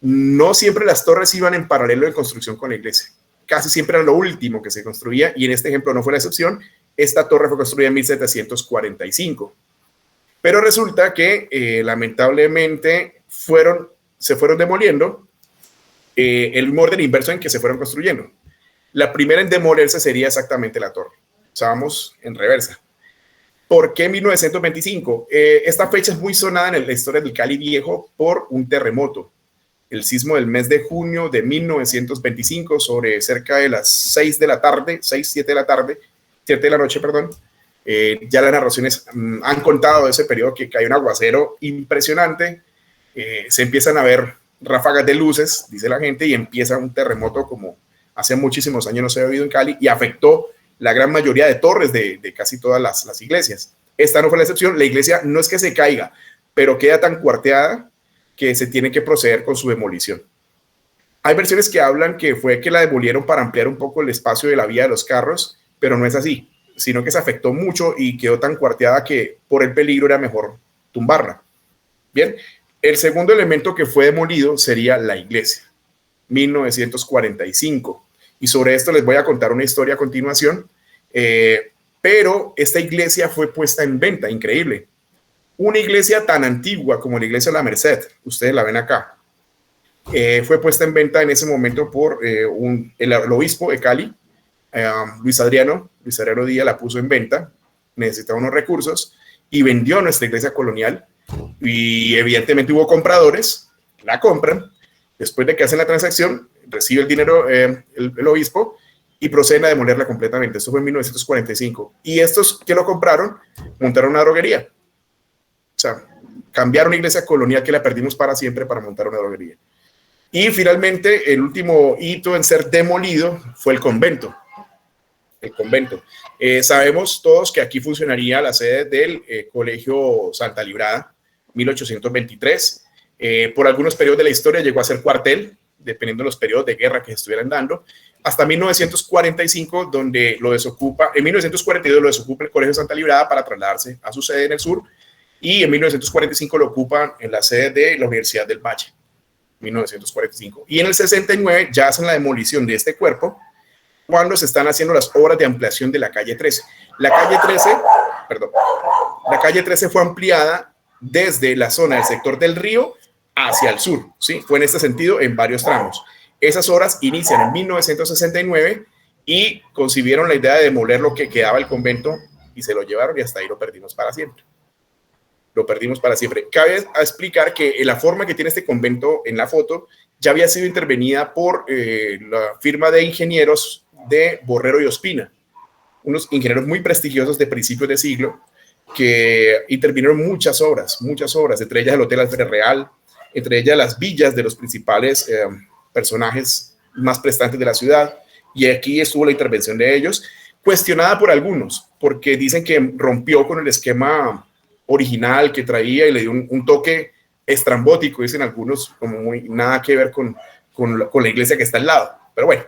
No siempre las torres iban en paralelo de construcción con la iglesia. Casi siempre era lo último que se construía, y en este ejemplo no fue la excepción. Esta torre fue construida en 1745. Pero resulta que lamentablemente se fueron demoliendo el orden inverso en que se fueron construyendo. La primera en demolerse sería exactamente la torre. O sea, vamos en reversa. ¿Por qué 1925? Esta fecha es muy sonada en la historia del Cali Viejo por un terremoto. El sismo del mes de junio de 1925, sobre cerca de las 6 de la tarde, 7 de la tarde, 7 de la noche, perdón. Ya las narraciones han contado de ese periodo que hay un aguacero impresionante. Se empiezan a ver ráfagas de luces, dice la gente, y empieza un terremoto como hace muchísimos años no se había vivido en Cali, y afectó la gran mayoría de torres de casi todas las iglesias. Esta no fue la excepción. La iglesia no es que se caiga, pero queda tan cuarteada que se tiene que proceder con su demolición. Hay versiones que hablan que fue que la demolieron para ampliar un poco el espacio de la vía de los carros, pero no es así, sino que se afectó mucho y quedó tan cuarteada que por el peligro era mejor tumbarla. Bien, el segundo elemento que fue demolido sería la iglesia, 1945. Y sobre esto les voy a contar una historia a continuación, pero esta iglesia fue puesta en venta, increíble. Una iglesia tan antigua como la iglesia de la Merced, ustedes la ven acá, fue puesta en venta en ese momento por el obispo de Cali, Luis Adriano Díaz, la puso en venta, necesitaba unos recursos y vendió nuestra iglesia colonial, y evidentemente hubo compradores, la compran, después de que hacen la transacción, recibe el dinero el obispo y proceden a demolerla completamente. Esto fue en 1945. Y estos que lo compraron montaron una droguería. O sea, cambiar una iglesia colonial que la perdimos para siempre para montar una droguería. Y finalmente, el último hito en ser demolido fue el convento. El convento. Sabemos todos que aquí funcionaría la sede del Colegio Santa Librada, 1823. Por algunos periodos de la historia llegó a ser cuartel, dependiendo de los periodos de guerra que se estuvieran dando, hasta 1945, donde lo desocupa, en 1942 lo desocupa el Colegio Santa Librada para trasladarse a su sede en el sur, y en 1945 lo ocupan en la sede de la Universidad del Valle, 1945. Y en el 69 ya hacen la demolición de este cuerpo, cuando se están haciendo las obras de ampliación de la calle 13. La calle 13 fue ampliada desde la zona del sector del río hacia el sur, ¿sí? Fue en este sentido en varios tramos. Esas obras inician en 1969 y concibieron la idea de demoler lo que quedaba del convento y se lo llevaron y hasta ahí lo perdimos para siempre. Lo perdimos para siempre. Cabe explicar que la forma que tiene este convento en la foto ya había sido intervenida por la firma de ingenieros de Borrero y Ospina, unos ingenieros muy prestigiosos de principios de siglo que intervinieron muchas obras, entre ellas el Hotel Alfred Real, entre ellas las villas de los principales personajes más prestantes de la ciudad, y aquí estuvo la intervención de ellos, cuestionada por algunos, porque dicen que rompió con el esquema original que traía y le dio un toque estrambótico, dicen algunos, como muy nada que ver con la iglesia que está al lado, pero bueno.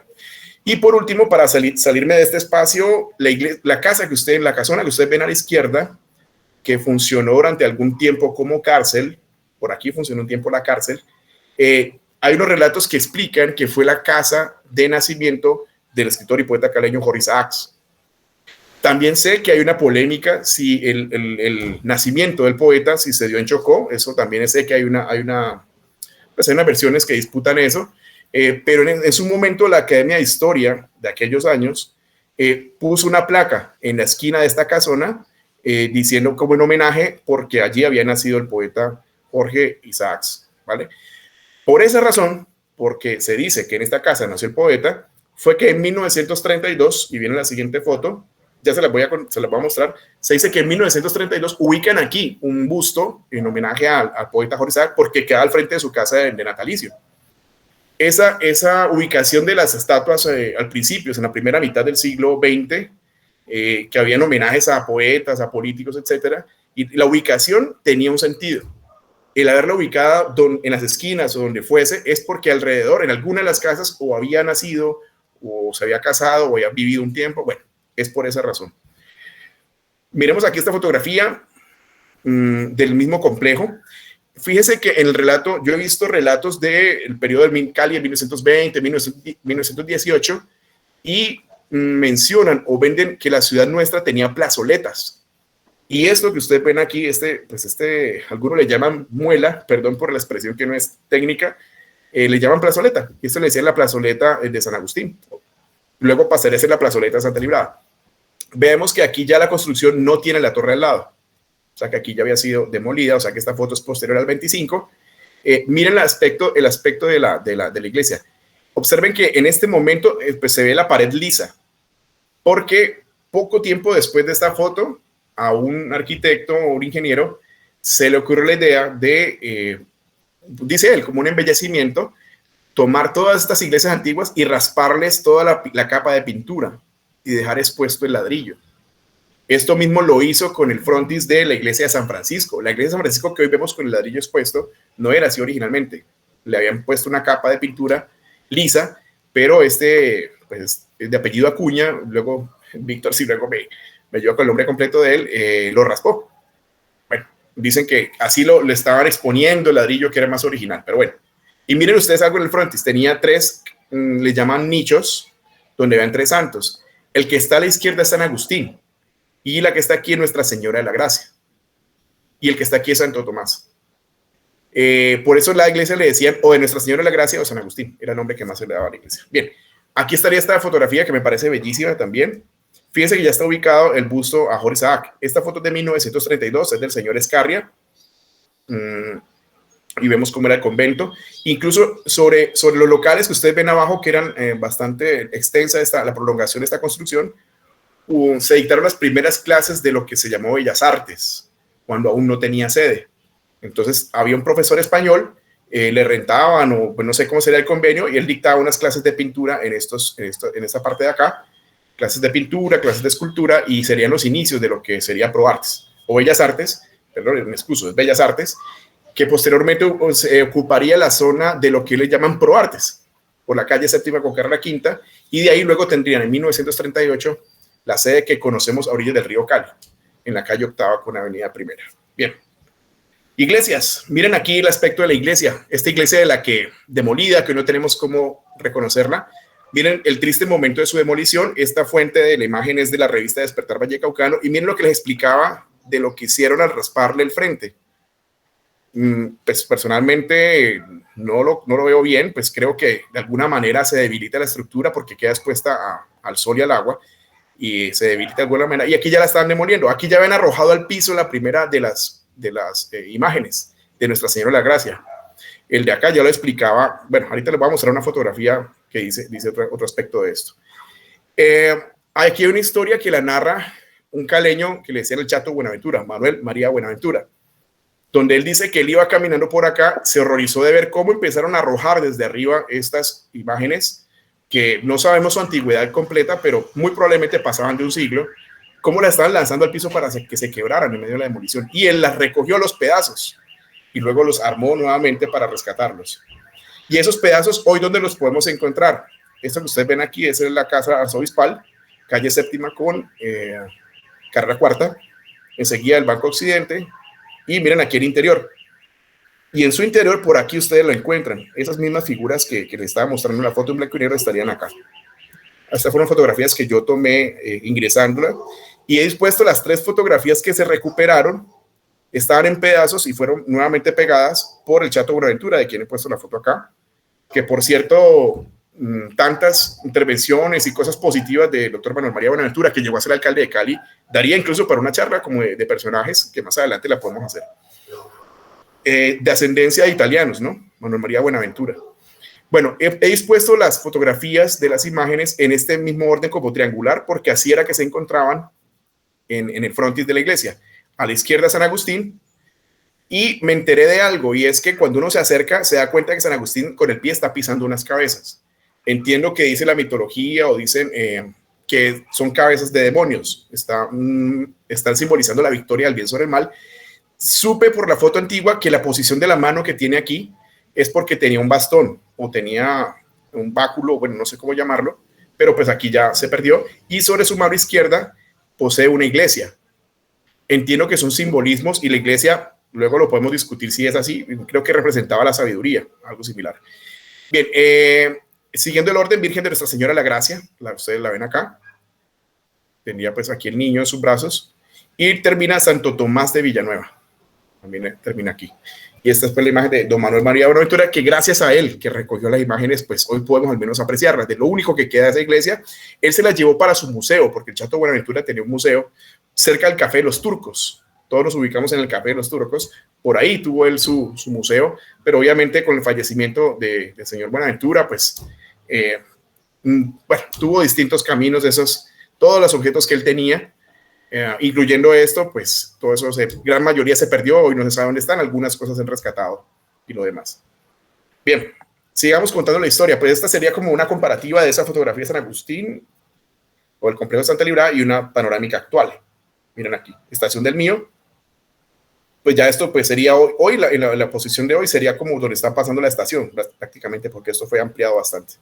Y por último, para salirme de este espacio, la casona que ustedes ven a la izquierda, que funcionó durante algún tiempo como cárcel, por aquí funcionó un tiempo la cárcel, hay unos relatos que explican que fue la casa de nacimiento del escritor y poeta caleño Jorge Isaacs. También sé que hay una polémica si el nacimiento del poeta, si se dio en Chocó, eso también sé que hay unas versiones que disputan eso, pero en su momento la Academia de Historia de aquellos años puso una placa en la esquina de esta casona diciendo como en homenaje porque allí había nacido el poeta Jorge Isaacs, ¿vale? Por esa razón, porque se dice que en esta casa nació el poeta, fue que en 1932, y viene la siguiente foto, ya se las voy a mostrar, se dice que en 1932 ubican aquí un busto en homenaje al poeta Jorge Isaacs porque queda al frente de su casa de natalicio. Esa ubicación de las estatuas al principio, en la primera mitad del siglo XX, que habían homenajes a poetas, a políticos, etcétera, y la ubicación tenía un sentido. El haberla ubicada en las esquinas o donde fuese es porque alrededor, en alguna de las casas, o había nacido, o se había casado, o había vivido un tiempo. Bueno, es por esa razón. Miremos aquí esta fotografía del mismo complejo. Fíjese que en el relato, yo he visto relatos del periodo del Cali en 1920, 1918, y mencionan o venden que la ciudad nuestra tenía plazoletas. Y esto que ustedes ven aquí, algunos le llaman muela, perdón por la expresión que no es técnica, le llaman plazoleta. Y esto le decía la plazoleta de San Agustín. Luego pasaría a ser la plazoleta de Santa Librada. Vemos que aquí ya la construcción no tiene la torre al lado. O sea que aquí ya había sido demolida, o sea que esta foto es posterior al 25. Miren el aspecto de la iglesia. Observen que en este momento pues se ve la pared lisa, porque poco tiempo después de esta foto, a un arquitecto o un ingeniero se le ocurrió la idea de, dice él, como un embellecimiento, tomar todas estas iglesias antiguas y rasparles toda la capa de pintura y dejar expuesto el ladrillo. Esto mismo lo hizo con el frontis de la iglesia de San Francisco. La iglesia de San Francisco que hoy vemos con el ladrillo expuesto no era así originalmente. Le habían puesto una capa de pintura lisa, pero pues, de apellido Acuña, luego Víctor, si luego me llevo con el nombre completo de él, lo raspó. Bueno, dicen que así le estaban exponiendo el ladrillo que era más original, pero bueno. Y miren ustedes algo en el frontis, tenía tres, le llaman nichos, donde ven tres santos. El que está a la izquierda es San Agustín, y la que está aquí es Nuestra Señora de la Gracia, y el que está aquí es Santo Tomás. Por eso la iglesia le decían o de Nuestra Señora de la Gracia o San Agustín, era el nombre que más se le daba a la iglesia. Bien, aquí estaría esta fotografía que me parece bellísima también. Fíjense que ya está ubicado el busto a Jorge Isaac. Esta foto es de 1932, es del señor Escarria. Y vemos cómo era el convento. Incluso sobre los locales que ustedes ven abajo, que eran bastante extensa la prolongación de esta construcción, se dictaron las primeras clases de lo que se llamó Bellas Artes, cuando aún no tenía sede. Entonces había un profesor español, le rentaban, o pues, no sé cómo sería el convenio, y él dictaba unas clases de pintura en esta parte de acá, clases de pintura, clases de escultura, y serían los inicios de lo que sería ProArtes, o Bellas Artes, perdón, me excuso, es Bellas Artes, que posteriormente ocuparía la zona de lo que le llaman ProArtes, por la calle Séptima con carrera Quinta, y de ahí luego tendrían en 1938 la sede que conocemos a orillas del río Cali, en la calle Octava con Avenida Primera. Bien. Iglesias, miren aquí el aspecto de la iglesia, esta iglesia de la que demolida, que no tenemos cómo reconocerla. Miren el triste momento de su demolición. Esta fuente de la imagen es de la revista Despertar Vallecaucano, y miren lo que les explicaba de lo que hicieron al rasparle el frente. Pues personalmente no lo veo bien, pues creo que de alguna manera se debilita la estructura porque queda expuesta al sol y al agua, y se debilita de alguna manera, y aquí ya la están demoliendo. Aquí ya ven arrojado al piso la primera de las imágenes de Nuestra Señora de la Gracia. El de acá ya lo explicaba. Bueno, ahorita les voy a mostrar una fotografía que dice otro aspecto de esto. Aquí hay una historia que la narra un caleño que le decían el Chato Buenaventura, Manuel María Buenaventura, donde él dice que él iba caminando por acá, se horrorizó de ver cómo empezaron a arrojar desde arriba estas imágenes, que no sabemos su antigüedad completa, pero muy probablemente pasaban de un siglo, cómo la estaban lanzando al piso para que se quebraran en medio de la demolición, y él las recogió los pedazos y luego los armó nuevamente para rescatarlos. Y esos pedazos, hoy, ¿dónde los podemos encontrar? Esto que ustedes ven aquí es la Casa Arzobispal, calle Séptima con carrera Cuarta, enseguida el Banco Occidente, y miren aquí el interior. Y en su interior, por aquí ustedes lo encuentran. Esas mismas figuras que les estaba mostrando en la foto en blanco y negro estarían acá. Estas fueron fotografías que yo tomé ingresándola, y he dispuesto las 3 fotografías que se recuperaron. Estaban en pedazos y fueron nuevamente pegadas por el Chato Buenaventura, de quien he puesto la foto acá, que por cierto, tantas intervenciones y cosas positivas del doctor Manuel María Buenaventura, que llegó a ser alcalde de Cali, daría incluso para una charla como de personajes, que más adelante la podemos hacer. De ascendencia de italianos, ¿no? Manuel María Buenaventura. Bueno, he dispuesto las fotografías de las imágenes en este mismo orden como triangular, porque así era que se encontraban en el frontis de la iglesia. A la izquierda San Agustín, y me enteré de algo, y es que cuando uno se acerca se da cuenta que San Agustín con el pie está pisando unas cabezas. Entiendo que dice la mitología, o dicen que son cabezas de demonios, están simbolizando la victoria del bien sobre el mal. Supe por la foto antigua que la posición de la mano que tiene aquí es porque tenía un bastón o tenía un báculo, bueno, no sé cómo llamarlo, pero pues aquí ya se perdió, y sobre su mano izquierda posee una iglesia. Entiendo que son simbolismos, y la iglesia, luego lo podemos discutir si es así, creo que representaba la sabiduría, algo similar. Bien, siguiendo el orden, Virgen de Nuestra Señora de la Gracia, ustedes la ven acá, tenía pues aquí el niño en sus brazos, y termina Santo Tomás de Villanueva, también termina aquí. Y esta es pues la imagen de don Manuel María Buenaventura, que gracias a él, que recogió las imágenes, pues hoy podemos al menos apreciarlas. De lo único que queda de esa iglesia, él se las llevó para su museo, porque el Chato Buenaventura tenía un museo cerca del Café de los Turcos. Todos nos ubicamos en el Café de los Turcos. Por ahí tuvo él su museo, pero obviamente con el fallecimiento del señor Buenaventura, pues, bueno, tuvo distintos caminos de todos los objetos que él tenía. Incluyendo esto, pues todo eso, gran mayoría se perdió y no se sabe dónde están, algunas cosas se han rescatado y lo demás. Bien, sigamos contando la historia. Pues esta sería como una comparativa de esa fotografía de San Agustín o el complejo de Santa Librada y una panorámica actual. Miren aquí, estación del Mío. Pues ya esto pues sería hoy la posición de hoy sería como donde está pasando la estación, prácticamente, porque esto fue ampliado bastante.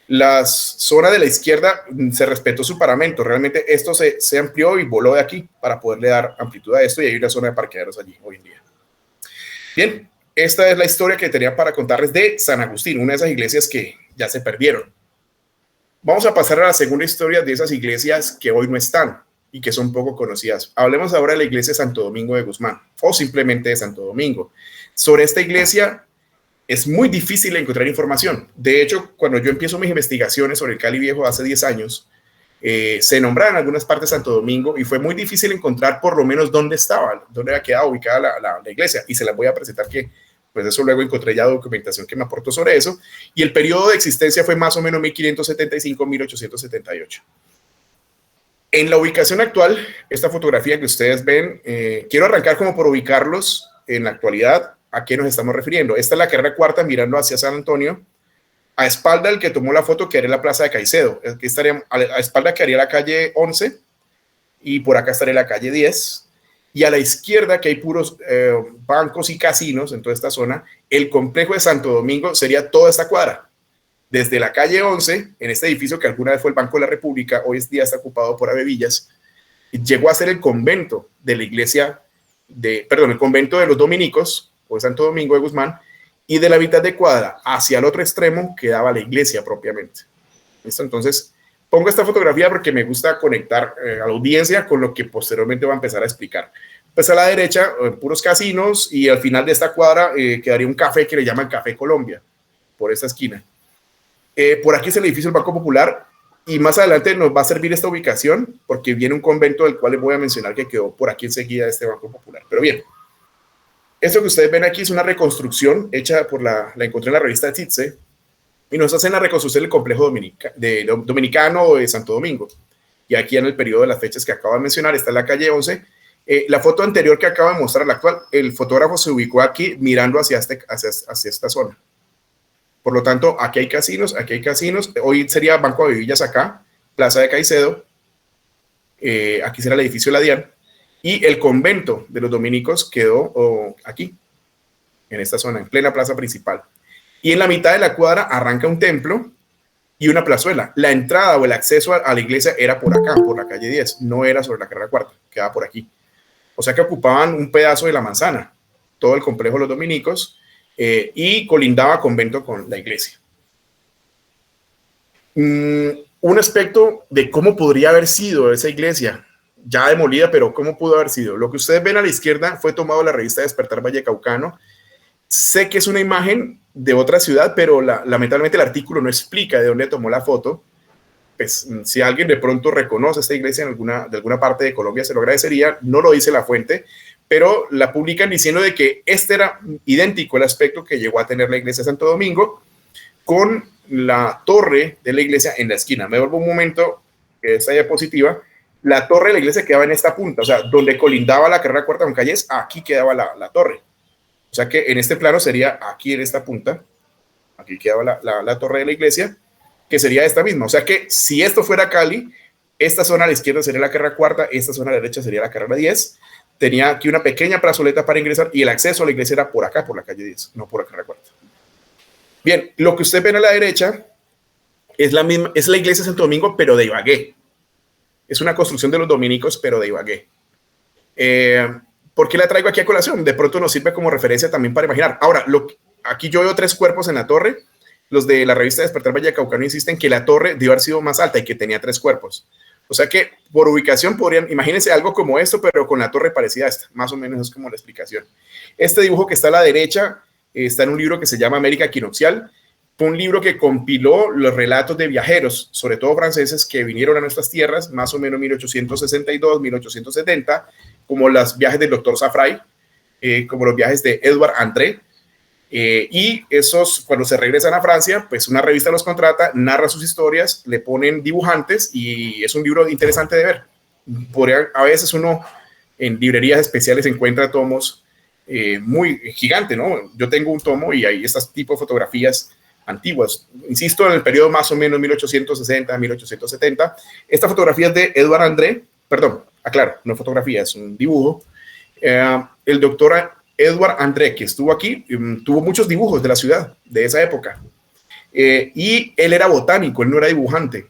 La zona de la izquierda se respetó su paramento, realmente esto se amplió y voló de aquí para poderle dar amplitud a esto, y hay una zona de parqueaderos allí hoy en día. Bien, esta es la historia que tenía para contarles de San Agustín, una de esas iglesias que ya se perdieron. Vamos a pasar a la segunda historia de esas iglesias que hoy no están y que son poco conocidas. Hablemos ahora de la iglesia de Santo Domingo de Guzmán, o simplemente de Santo Domingo. Sobre esta iglesia es muy difícil encontrar información. De hecho, cuando yo empiezo mis investigaciones sobre el Cali Viejo hace 10 años, se nombraron algunas partes de Santo Domingo y fue muy difícil encontrar por lo menos dónde estaba, dónde había quedado ubicada la iglesia, y se las voy a presentar, que pues eso luego encontré ya documentación que me aportó sobre eso, y el periodo de existencia fue más o menos 1575-1878. En la ubicación actual, esta fotografía que ustedes ven, quiero arrancar como por ubicarlos en la actualidad, ¿a qué nos estamos refiriendo? Esta es la carrera cuarta mirando hacia San Antonio. A espalda del que tomó la foto quedaría la Plaza de Caicedo. Aquí estaría, a espalda quedaría la calle 11 y por acá estaría la calle 10. Y a la izquierda, que hay puros bancos y casinos en toda esta zona, el complejo de Santo Domingo sería toda esta cuadra. Desde la calle 11, en este edificio que alguna vez fue el Banco de la República, hoy en día está ocupado por Avevillas, llegó a ser el convento de la iglesia, el convento de los dominicos, o de Santo Domingo de Guzmán, y de la mitad de cuadra hacia el otro extremo quedaba la iglesia propiamente. ¿Listo? Entonces, pongo esta fotografía porque me gusta conectar a la audiencia con lo que posteriormente va a empezar a explicar. Pues a la derecha, puros casinos, y al final de esta cuadra quedaría un café que le llaman Café Colombia, por esta esquina. Por aquí es el edificio del Banco Popular, y más adelante nos va a servir esta ubicación porque viene un convento del cual les voy a mencionar que quedó por aquí enseguida de este Banco Popular. Pero bien, esto que ustedes ven aquí es una reconstrucción hecha la encontré en la revista Tzitze, y nos hacen la reconstrucción del complejo dominicano de Santo Domingo. Y aquí en el periodo de las fechas que acabo de mencionar, está en la calle 11. La foto anterior que acabo de mostrar, la actual, el fotógrafo se ubicó aquí mirando hacia esta zona. Por lo tanto, aquí hay casinos. Hoy sería Banco de Villas acá, Plaza de Caicedo. Aquí será el edificio de la DIAN. Y el convento de los dominicos quedó aquí, en esta zona, en plena plaza principal. Y en la mitad de la cuadra arranca un templo y una plazuela. La entrada o el acceso a la iglesia era por acá, por la calle 10. No era sobre la carrera cuarta, quedaba por aquí. O sea que ocupaban un pedazo de la manzana, todo el complejo de los dominicos, y colindaba convento con la iglesia. Un aspecto de cómo podría haber sido esa iglesia, ya demolida, pero cómo pudo haber sido. Lo que ustedes ven a la izquierda fue tomado de la revista Despertar Vallecaucano. Sé que es una imagen de otra ciudad, pero lamentablemente el artículo no explica de dónde tomó la foto. Pues, si alguien de pronto reconoce esta iglesia de alguna parte de Colombia, se lo agradecería. No lo dice la fuente, pero la publican diciendo de que este era idéntico el aspecto que llegó a tener la iglesia de Santo Domingo, con la torre de la iglesia en la esquina. Me vuelvo un momento, esta diapositiva. La torre de la iglesia quedaba en esta punta, o sea, donde colindaba la carrera cuarta con calles, aquí quedaba la torre. O sea que en este plano sería aquí en esta punta, aquí quedaba la torre de la iglesia, que sería esta misma. O sea que si esto fuera Cali, esta zona a la izquierda sería la carrera cuarta, esta zona a la derecha sería la carrera 10. Tenía aquí una pequeña plazoleta para ingresar y el acceso a la iglesia era por acá, por la calle 10, no por la carrera cuarta. Bien, lo que usted ven a la derecha es la iglesia de Santo Domingo, pero de Ibagué. Es una construcción de los dominicos, pero de Ibagué. ¿Por qué la traigo aquí a colación? De pronto nos sirve como referencia también para imaginar. Ahora, aquí yo veo 3 cuerpos en la torre. Los de la revista Despertar Vallecaucano insisten que la torre debió haber sido más alta y que tenía 3 cuerpos. O sea que por ubicación imagínense algo como esto, pero con la torre parecida a esta. Más o menos es como la explicación. Este dibujo que está a la derecha está en un libro que se llama América Equinoccial. Fue un libro que compiló los relatos de viajeros, sobre todo franceses, que vinieron a nuestras tierras, más o menos 1862, 1870, como los viajes del doctor Safray, como los viajes de Edouard André. Y esos, cuando se regresan a Francia, pues una revista los contrata, narra sus historias, le ponen dibujantes y es un libro interesante de ver. A veces uno en librerías especiales encuentra tomos muy gigantes, ¿no? Yo tengo un tomo y hay este tipo de fotografías antiguas. Insisto, en el periodo más o menos 1860, 1870. Esta fotografía es de Edouard André, perdón, aclaro, no fotografía, es un dibujo. El doctor Edouard André, que estuvo aquí, tuvo muchos dibujos de la ciudad de esa época. Y él era botánico, él no era dibujante.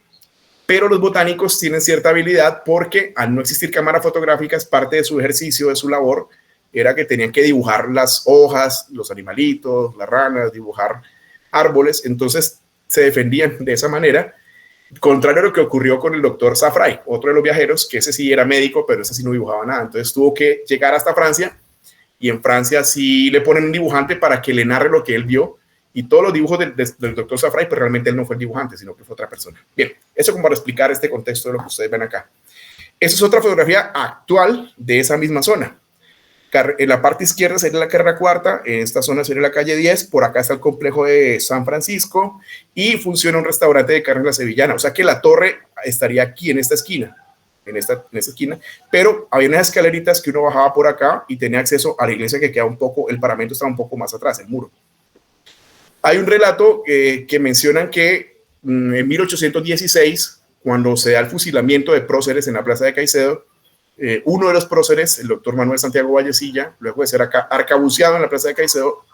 Pero los botánicos tienen cierta habilidad porque al no existir cámaras fotográficas, parte de su ejercicio, de su labor, era que tenían que dibujar las hojas, los animalitos, las ranas, dibujar árboles. Entonces se defendían de esa manera, contrario a lo que ocurrió con el doctor Safray, otro de los viajeros, que ese sí era médico, pero ese sí no dibujaba nada. Entonces tuvo que llegar hasta Francia, y en Francia sí le ponen un dibujante para que le narre lo que él vio, y todos los dibujos del doctor Safray, pero realmente él no fue el dibujante, sino que fue otra persona. Bien, eso como para explicar este contexto de lo que ustedes ven acá. Esa es otra fotografía actual de esa misma zona. En la parte izquierda sería la carrera cuarta, en esta zona sería la calle 10, por acá está el complejo de San Francisco y funciona un restaurante de carne La Sevillana, o sea que la torre estaría aquí en esta esquina. en esta esquina, pero había unas escaleritas que uno bajaba por acá y tenía acceso a la iglesia que queda un poco, el paramento estaba un poco más atrás, el muro. Hay un relato que mencionan que en 1816, cuando se da el fusilamiento de próceres en la plaza de Caicedo, uno de los próceres, el doctor Manuel Santiago Vallecilla, luego de ser arcabuceado en la plaza de Caicedo,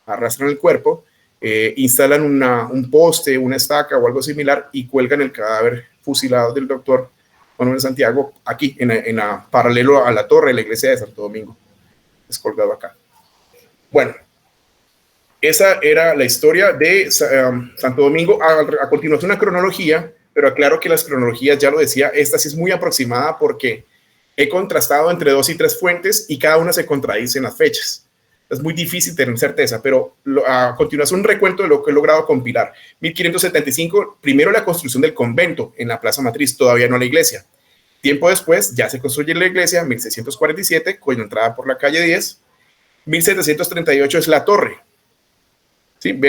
arrastran el cuerpo, instalan un poste, una estaca o algo similar y cuelgan el cadáver fusilado del doctor Manuel Santiago aquí, paralelo a la torre de la iglesia de Santo Domingo. Es colgado acá. Bueno, esa era la historia de Santo Domingo. A continuación, una cronología, pero aclaro que las cronologías, ya lo decía, esta sí es muy aproximada porque he contrastado entre 2 y 3 fuentes y cada una se contradice en las fechas. Es muy difícil tener certeza, pero a continuación un recuento de lo que he logrado compilar. 1575, primero la construcción del convento en la Plaza Matriz, todavía no la iglesia. Tiempo después ya se construye la iglesia, 1647, con entrada por la calle 10. 1738 es la torre. ¿Sí?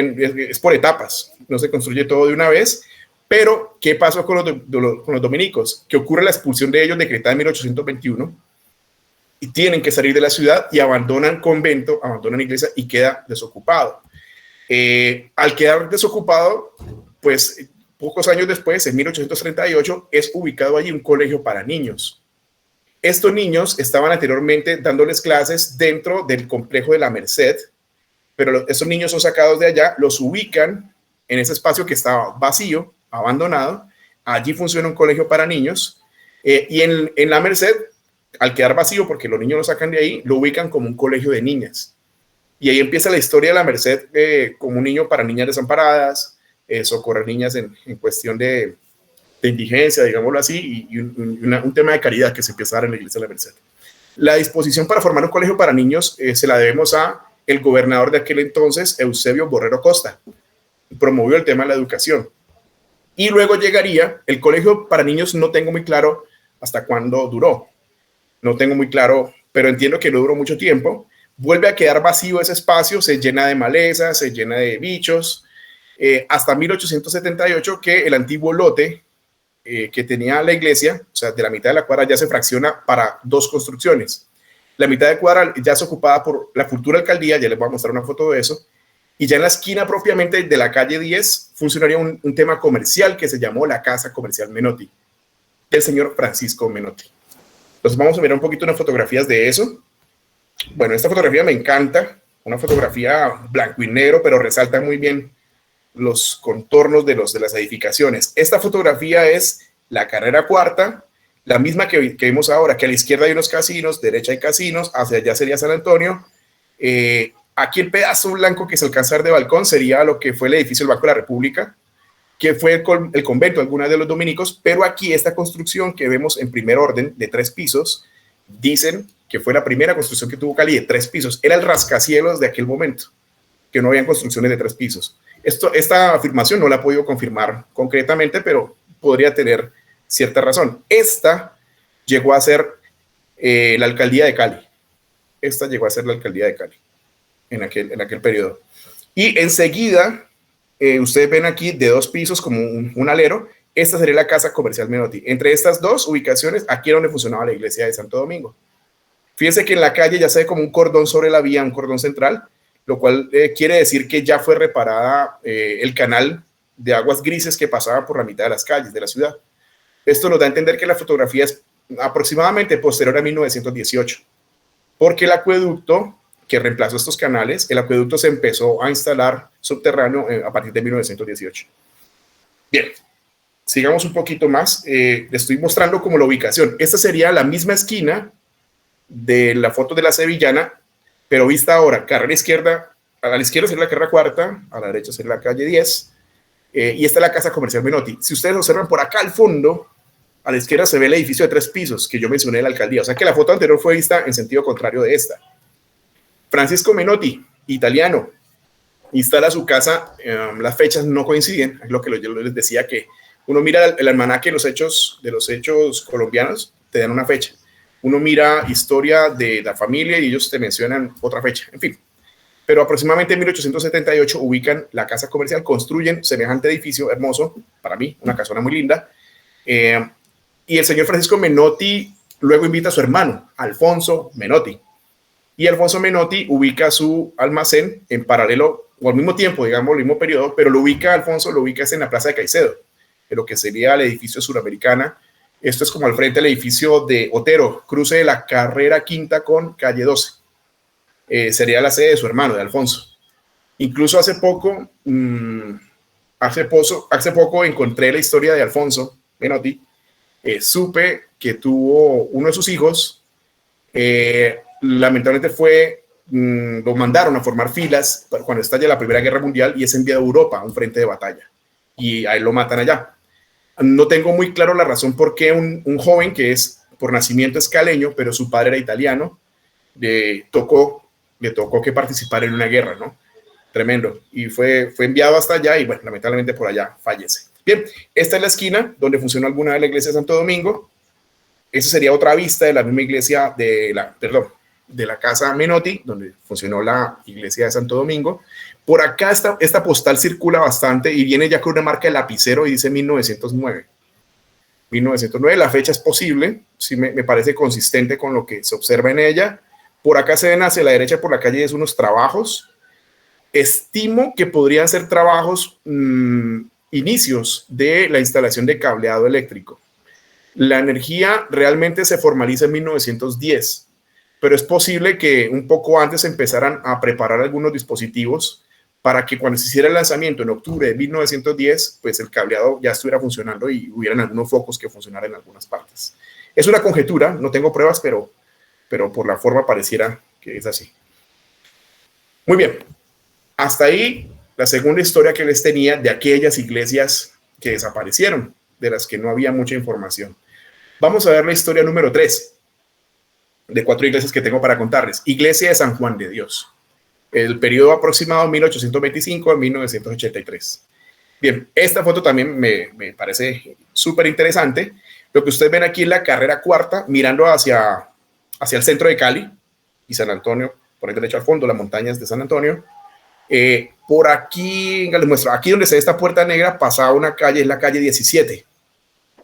Es por etapas, no se construye todo de una vez. Pero, ¿qué pasó con los dominicos? Que ocurre la expulsión de ellos decretada en 1821 y tienen que salir de la ciudad y abandonan convento, abandonan iglesia y queda desocupado. Al quedar desocupado, pues pocos años después, en 1838, es ubicado allí un colegio para niños. Estos niños estaban anteriormente dándoles clases dentro del complejo de la Merced, pero esos niños son sacados de allá, los ubican en ese espacio que estaba vacío, abandonado. Allí funciona un colegio para niños y en la Merced, al quedar vacío porque los niños lo sacan de ahí, lo ubican como un colegio de niñas. Y ahí empieza la historia de la Merced como un niño para niñas desamparadas, socorrer niñas en cuestión de indigencia, digámoslo así, y un tema de caridad que se empieza a dar en la iglesia de la Merced. La disposición para formar un colegio para niños se la debemos a el gobernador de aquel entonces, Eusebio Borrero Costa. Promovió el tema de la educación. Y luego llegaría el colegio para niños, no tengo muy claro hasta cuándo duró. No tengo muy claro, pero entiendo que no duró mucho tiempo. Vuelve a quedar vacío ese espacio, se llena de malezas, se llena de bichos, hasta 1878 que el antiguo lote que tenía la iglesia, o sea, de la mitad de la cuadra ya se fracciona para 2 construcciones. La mitad de cuadra ya es ocupada por la futura alcaldía, ya les voy a mostrar una foto de eso, y ya en la esquina propiamente de la calle 10 funcionaría un tema comercial que se llamó la Casa Comercial Menotti, del señor Francisco Menotti. Entonces vamos a mirar un poquito unas fotografías de eso. Bueno, esta fotografía me encanta, una fotografía blanco y negro, pero resalta muy bien los contornos de las edificaciones. Esta fotografía es la carrera cuarta, la misma que vimos ahora, que a la izquierda hay unos casinos, derecha hay casinos, hacia allá sería San Antonio. Aquí el pedazo blanco que se alcanza a ver de balcón sería lo que fue el edificio del Banco de la República, que fue el convento, algunas de los dominicos, pero aquí esta construcción que vemos en primer orden de 3 pisos, dicen que fue la primera construcción que tuvo Cali de 3 pisos, era el rascacielos de aquel momento, que no habían construcciones de 3 pisos. Esta afirmación no la he podido confirmar concretamente, pero podría tener cierta razón. Esta llegó a ser la alcaldía de Cali. Esta llegó a ser la alcaldía de Cali en aquel periodo. Y enseguida, ustedes ven aquí de 2 pisos como un alero, esta sería la Casa Comercial Menotti. Entre estas 2 ubicaciones, aquí es donde funcionaba la iglesia de Santo Domingo. Fíjense que en la calle ya se ve como un cordón sobre la vía, un cordón central, lo cual quiere decir que ya fue reparada el canal de aguas grises que pasaba por la mitad de las calles de la ciudad. Esto nos da a entender que la fotografía es aproximadamente posterior a 1918, porque el acueducto que reemplazó estos canales, el acueducto se empezó a instalar subterráneo a partir de 1918. Bien, sigamos un poquito más. Le estoy mostrando como la ubicación. Esta sería la misma esquina de la foto de la Sevillana, pero vista ahora, carrera izquierda, a la izquierda sería la carrera cuarta, a la derecha sería la calle 10, y esta es la Casa Comercial Menotti. Si ustedes observan por acá al fondo, a la izquierda se ve el edificio de 3 pisos que yo mencioné de la alcaldía, o sea que la foto anterior fue vista en sentido contrario de esta. Francisco Menotti, italiano, instala su casa, las fechas no coinciden, es lo que yo les decía, que uno mira el almanaque de los hechos colombianos, te dan una fecha. Uno mira historia de la familia y ellos te mencionan otra fecha, en fin. Pero aproximadamente en 1878 ubican la casa comercial, construyen semejante edificio hermoso, para mí, una casona muy linda. Y el señor Francisco Menotti luego invita a su hermano, Alfonso Menotti. Y Alfonso Menotti ubica su almacén en paralelo, o al mismo tiempo, digamos, el mismo periodo, pero Alfonso lo ubica en la Plaza de Caicedo, en lo que sería el edificio Suramericana. Esto es como al frente del edificio de Otero, cruce de la carrera quinta con calle 12. Sería la sede de su hermano, de Alfonso. Incluso hace poco encontré la historia de Alfonso Menotti. Supe que tuvo uno de sus hijos, lamentablemente lo mandaron a formar filas cuando estalla la Primera Guerra Mundial y es enviado a Europa, a un frente de batalla. Y a él lo matan allá. No tengo muy claro la razón por qué un joven que es por nacimiento es caleño, pero su padre era italiano, le tocó que participar en una guerra, ¿no? Tremendo. Y fue enviado hasta allá y, bueno, lamentablemente por allá fallece. Bien, esta es la esquina donde funcionó alguna de la iglesia de Santo Domingo. Esa sería otra vista de la misma iglesia de la casa Menotti, donde funcionó la iglesia de Santo Domingo. Por acá esta postal circula bastante y viene ya con una marca de lapicero y dice 1909. 1909, la fecha es posible, sí me parece consistente con lo que se observa en ella. Por acá se ven hacia la derecha por la calle es unos trabajos. Estimo que podrían ser trabajos inicios de la instalación de cableado eléctrico. La energía realmente se formaliza en 1910, pero es posible que un poco antes empezaran a preparar algunos dispositivos para que cuando se hiciera el lanzamiento en octubre de 1910, pues el cableado ya estuviera funcionando y hubieran algunos focos que funcionaran en algunas partes. Es una conjetura, no tengo pruebas, pero por la forma pareciera que es así. Muy bien, hasta ahí la segunda historia que les tenía de aquellas iglesias que desaparecieron, de las que no había mucha información. Vamos a ver la historia número 3 de 4 iglesias que tengo para contarles. Iglesia de San Juan de Dios. El periodo aproximado 1825 a 1983. Bien, esta foto también me parece súper interesante. Lo que ustedes ven aquí es la carrera cuarta, mirando hacia el centro de Cali y San Antonio, por el derecho al fondo, las montañas de San Antonio. Por aquí, les muestro, aquí donde se ve esta puerta negra, pasaba una calle, es la calle 17.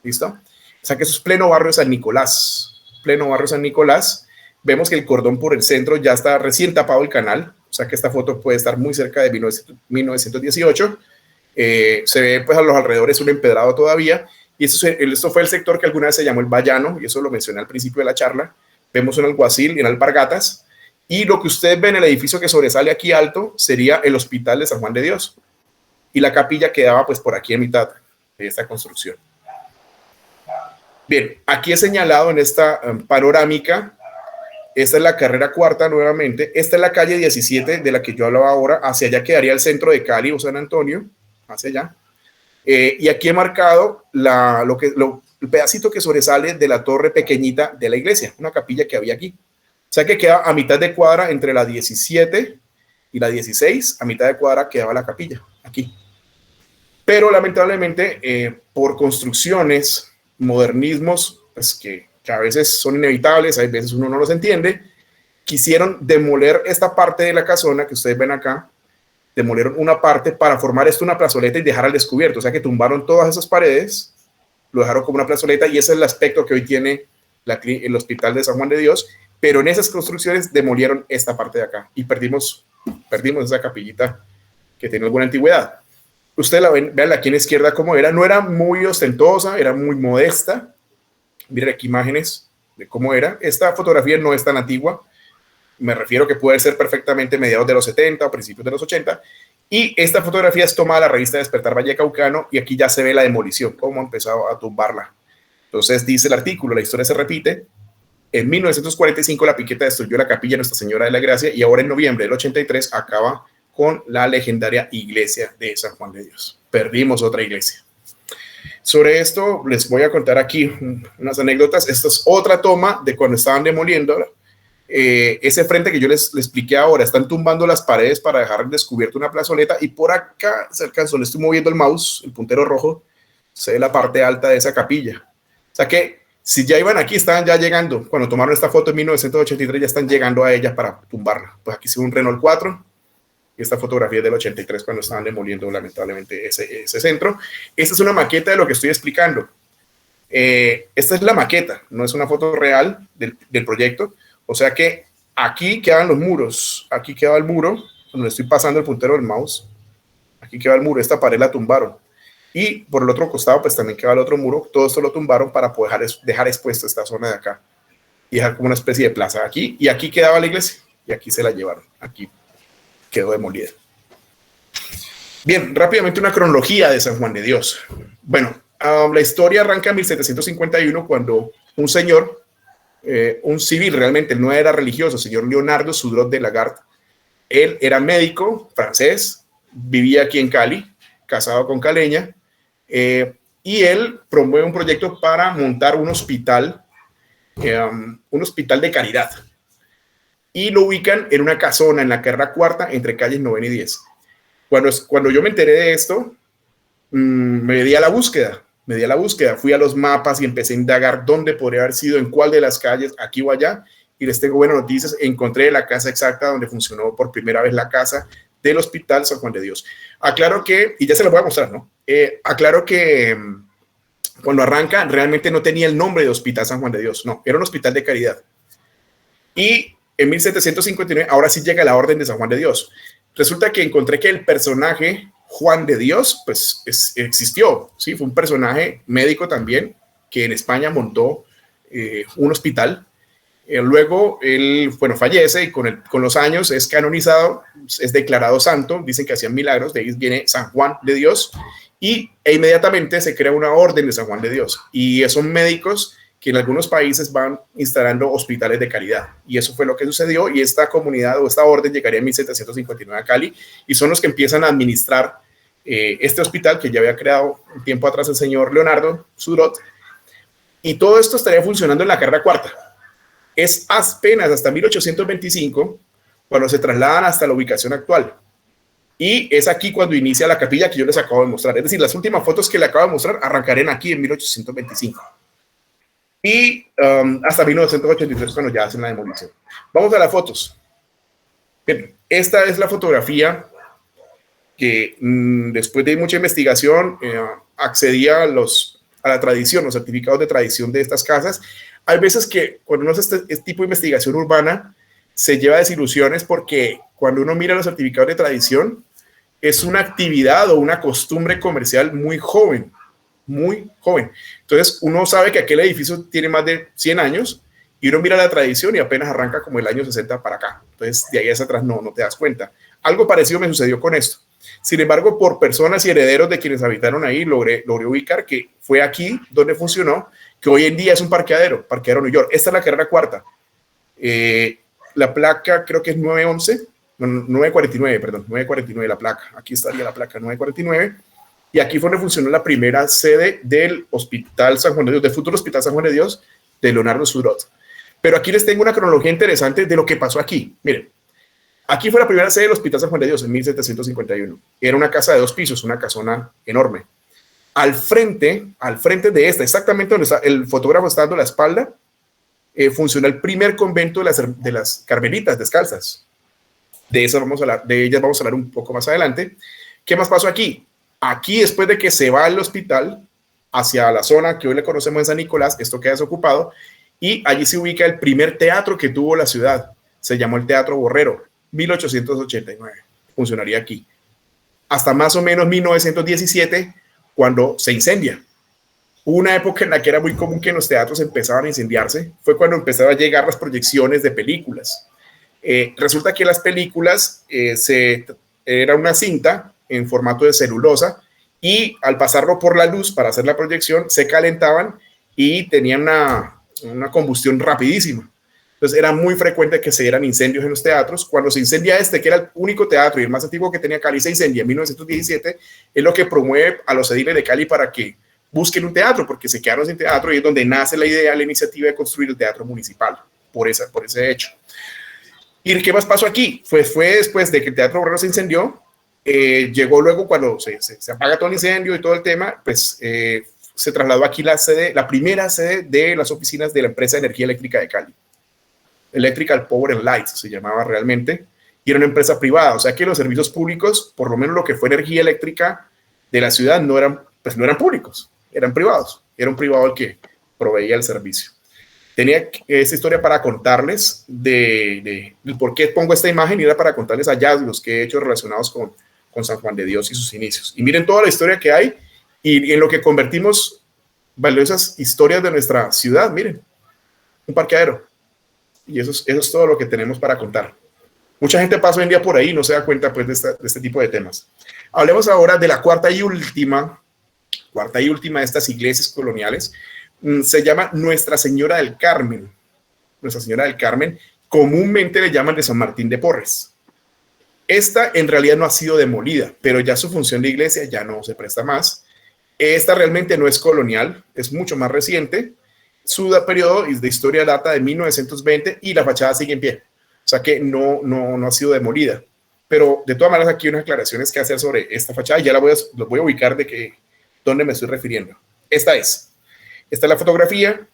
¿Listo? O sea que eso es pleno barrio San Nicolás. Pleno barrio San Nicolás. Vemos que el cordón por el centro ya está recién tapado el canal. O sea que esta foto puede estar muy cerca de 1918. Se ve pues a los alrededores un empedrado todavía. Y esto fue el sector que alguna vez se llamó el Vallano, y eso lo mencioné al principio de la charla. Vemos un alguacil y en alpargatas. Y lo que ustedes ven, el edificio que sobresale aquí alto, sería el Hospital de San Juan de Dios. Y la capilla quedaba pues por aquí en mitad de esta construcción. Bien, aquí he señalado en esta panorámica, esta es la carrera cuarta nuevamente, esta es la calle 17 de la que yo hablaba ahora, hacia allá quedaría el centro de Cali o San Antonio, hacia allá. Y aquí he marcado el pedacito que sobresale de la torre pequeñita de la iglesia, una capilla que había aquí. O sea que queda a mitad de cuadra entre la 17 y la 16, a mitad de cuadra quedaba la capilla, aquí. Pero lamentablemente por construcciones, modernismos, pues que a veces son inevitables, a veces uno no los entiende, quisieron demoler esta parte de la casona que ustedes ven acá, demolieron una parte para formar esto una plazoleta y dejar al descubierto, o sea que tumbaron todas esas paredes, lo dejaron como una plazoleta y ese es el aspecto que hoy tiene el Hospital de San Juan de Dios, pero en esas construcciones demolieron esta parte de acá y perdimos esa capillita que tiene alguna antigüedad. Ustedes la ven, vean aquí en la izquierda cómo era, no era muy ostentosa, era muy modesta. Miren aquí imágenes de cómo era. Esta fotografía no es tan antigua, me refiero que puede ser perfectamente mediados de los 70 o principios de los 80. Y esta fotografía es tomada de la revista Despertar Vallecaucano y aquí ya se ve la demolición, cómo ha empezado a tumbarla. Entonces dice el artículo, la historia se repite. En 1945 la piqueta destruyó la capilla Nuestra Señora de la Gracia y ahora en noviembre del 83 acaba con la legendaria iglesia de San Juan de Dios. Perdimos otra iglesia. Sobre esto les voy a contar aquí unas anécdotas. Esta es otra toma de cuando estaban demoliendo ese frente que yo les expliqué ahora. Están tumbando las paredes para dejar descubierto una plazoleta y por acá cerca, donde estoy moviendo el mouse, el puntero rojo, se ve la parte alta de esa capilla. O sea que si ya iban aquí, estaban ya llegando. Cuando tomaron esta foto en 1983 ya están llegando a ella para tumbarla. Pues aquí se ve un Renault 4. Y esta fotografía es del 83 cuando estaban demoliendo lamentablemente ese centro. Esta es una maqueta de lo que estoy explicando. Esta es la maqueta, no es una foto real del proyecto. O sea que aquí quedan los muros, aquí queda el muro, donde estoy pasando el puntero del mouse. Aquí queda el muro, esta pared la tumbaron. Y por el otro costado, pues también queda el otro muro. Todo esto lo tumbaron para poder dejar expuesta esta zona de acá y dejar como una especie de plaza aquí. Y aquí quedaba la iglesia y aquí se la llevaron. Aquí quedó demolida. Bien, rápidamente una cronología de San Juan de Dios. Bueno, la historia arranca en 1751 cuando un señor, un civil realmente, no era religioso, el señor Leonardo Sudrot de Lagarde, él era médico francés, vivía aquí en Cali, casado con caleña, y él promueve un proyecto para montar un hospital de caridad. Y lo ubican en una casona en la carrera cuarta entre calles 9 y 10. Cuando yo me enteré de esto, me di a la búsqueda, fui a los mapas y empecé a indagar dónde podría haber sido, en cuál de las calles, aquí o allá, y les tengo buenas noticias, encontré la casa exacta donde funcionó por primera vez la casa del Hospital San Juan de Dios. Aclaro que, y ya se lo voy a mostrar, ¿no? Aclaro que cuando arranca realmente no tenía el nombre de Hospital San Juan de Dios, no, era un hospital de caridad. Y en 1759, ahora sí llega la Orden de San Juan de Dios. Resulta que encontré que el personaje Juan de Dios, pues existió, ¿sí? Fue un personaje médico también, que en España montó un hospital. Luego él, bueno, fallece y con los años es canonizado, es declarado santo, dicen que hacían milagros, de ahí viene San Juan de Dios, e inmediatamente se crea una orden de San Juan de Dios. Y son médicos que en algunos países van instalando hospitales de caridad. Y eso fue lo que sucedió, y esta comunidad o esta orden llegaría en 1759 a Cali, y son los que empiezan a administrar este hospital que ya había creado un tiempo atrás el señor Leonardo Sudrot, y todo esto estaría funcionando en la carrera cuarta. Es apenas hasta 1825 cuando se trasladan hasta la ubicación actual. Y es aquí cuando inicia la capilla que yo les acabo de mostrar. Es decir, las últimas fotos que les acabo de mostrar arrancarán aquí en 1825. Y hasta 1983 cuando ya hacen la demolición. Vamos a las fotos. Bien, esta es la fotografía que después de mucha investigación accedía a la tradición, los certificados de tradición de estas casas. Hay veces que cuando uno hace este tipo de investigación urbana se lleva desilusiones porque cuando uno mira los certificados de tradición es una actividad o una costumbre comercial muy joven, muy joven. Entonces uno sabe que aquel edificio tiene más de 100 años y uno mira la tradición y apenas arranca como el año 60 para acá. Entonces de ahí hacia atrás no te das cuenta. Algo parecido me sucedió con esto. Sin embargo, por personas y herederos de quienes habitaron ahí, logré ubicar que fue aquí donde funcionó, que hoy en día es un parqueadero New York. Esta es la carrera cuarta. La placa creo que es 949 la placa. Aquí estaría la placa 949. Y aquí fue donde funcionó la primera sede del Hospital San Juan de Dios, del futuro Hospital San Juan de Dios, de Leonardo Sudrot. Pero aquí les tengo una cronología interesante de lo que pasó aquí. Miren, aquí fue la primera sede del Hospital San Juan de Dios en 1751. Era una casa de 2 pisos, una casona enorme. Al frente de esta, exactamente donde está, el fotógrafo está dando la espalda, funciona el primer convento de las Carmelitas Descalzas. De ellas vamos a hablar un poco más adelante. ¿Qué más pasó aquí? Aquí, después de que se va el hospital hacia la zona que hoy le conocemos en San Nicolás, esto queda desocupado, y allí se ubica el primer teatro que tuvo la ciudad. Se llamó el Teatro Borrero, 1889. Funcionaría aquí. Hasta más o menos 1917, cuando se incendia. Hubo una época en la que era muy común que los teatros empezaban a incendiarse. Fue cuando empezaron a llegar las proyecciones de películas. Resulta que las películas era una cinta en formato de celulosa y al pasarlo por la luz para hacer la proyección se calentaban y tenían una combustión rapidísima. Entonces era muy frecuente que se dieran incendios en los teatros. Cuando se incendia que era el único teatro y el más antiguo que tenía Cali, se incendia en 1917, es lo que promueve a los ediles de Cali para que busquen un teatro, porque se quedaron sin teatro y es donde nace la idea, la iniciativa de construir el teatro municipal, por ese hecho. ¿Y qué más pasó aquí? Pues fue después de que el Teatro Borrero se incendió, llegó luego cuando se apaga todo el incendio y todo el tema, pues se trasladó aquí la primera sede de las oficinas de la empresa de energía eléctrica de Cali. Electrical Power and Light se llamaba realmente, y era una empresa privada, o sea que los servicios públicos, por lo menos lo que fue energía eléctrica de la ciudad, no eran públicos, eran privados. era un privado el que proveía el servicio. Tenía esa historia para contarles de por qué pongo esta imagen, y era para contarles hallazgos que he hecho relacionados con San Juan de Dios y sus inicios. Y miren toda la historia que hay y en lo que convertimos valiosas historias de nuestra ciudad. Miren, un parqueadero. Y eso es todo lo que tenemos para contar. Mucha gente pasa hoy en día por ahí y no se da cuenta pues, de este tipo de temas. Hablemos ahora de la cuarta y última de estas iglesias coloniales. Se llama Nuestra Señora del Carmen. Nuestra Señora del Carmen, comúnmente le llaman de San Martín de Porres. Esta en realidad no ha sido demolida, pero ya su función de iglesia ya no se presta más. Esta realmente no es colonial, es mucho más reciente. Su periodo de historia data de 1920 y la fachada sigue en pie. O sea que no ha sido demolida. Pero de todas maneras aquí hay unas aclaraciones que hacer sobre esta fachada y ya los voy a ubicar de dónde me estoy refiriendo. Esta es la fotografía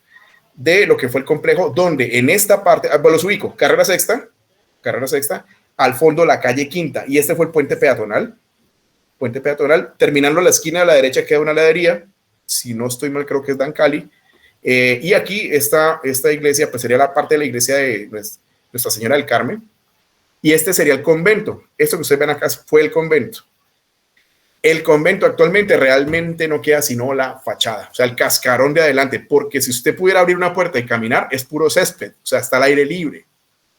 de lo que fue el complejo, donde en esta parte, los ubico, Carrera Sexta, al fondo la calle Quinta, y este fue el puente peatonal, terminando la esquina de la derecha queda una heladería, si no estoy mal creo que es Dan Cali, y aquí esta iglesia, pues sería la parte de la iglesia de Nuestra Señora del Carmen, y este sería el convento. Esto que ustedes ven acá fue el convento. El convento actualmente realmente no queda sino la fachada, o sea, el cascarón de adelante, porque si usted pudiera abrir una puerta y caminar, es puro césped, o sea, está al aire libre.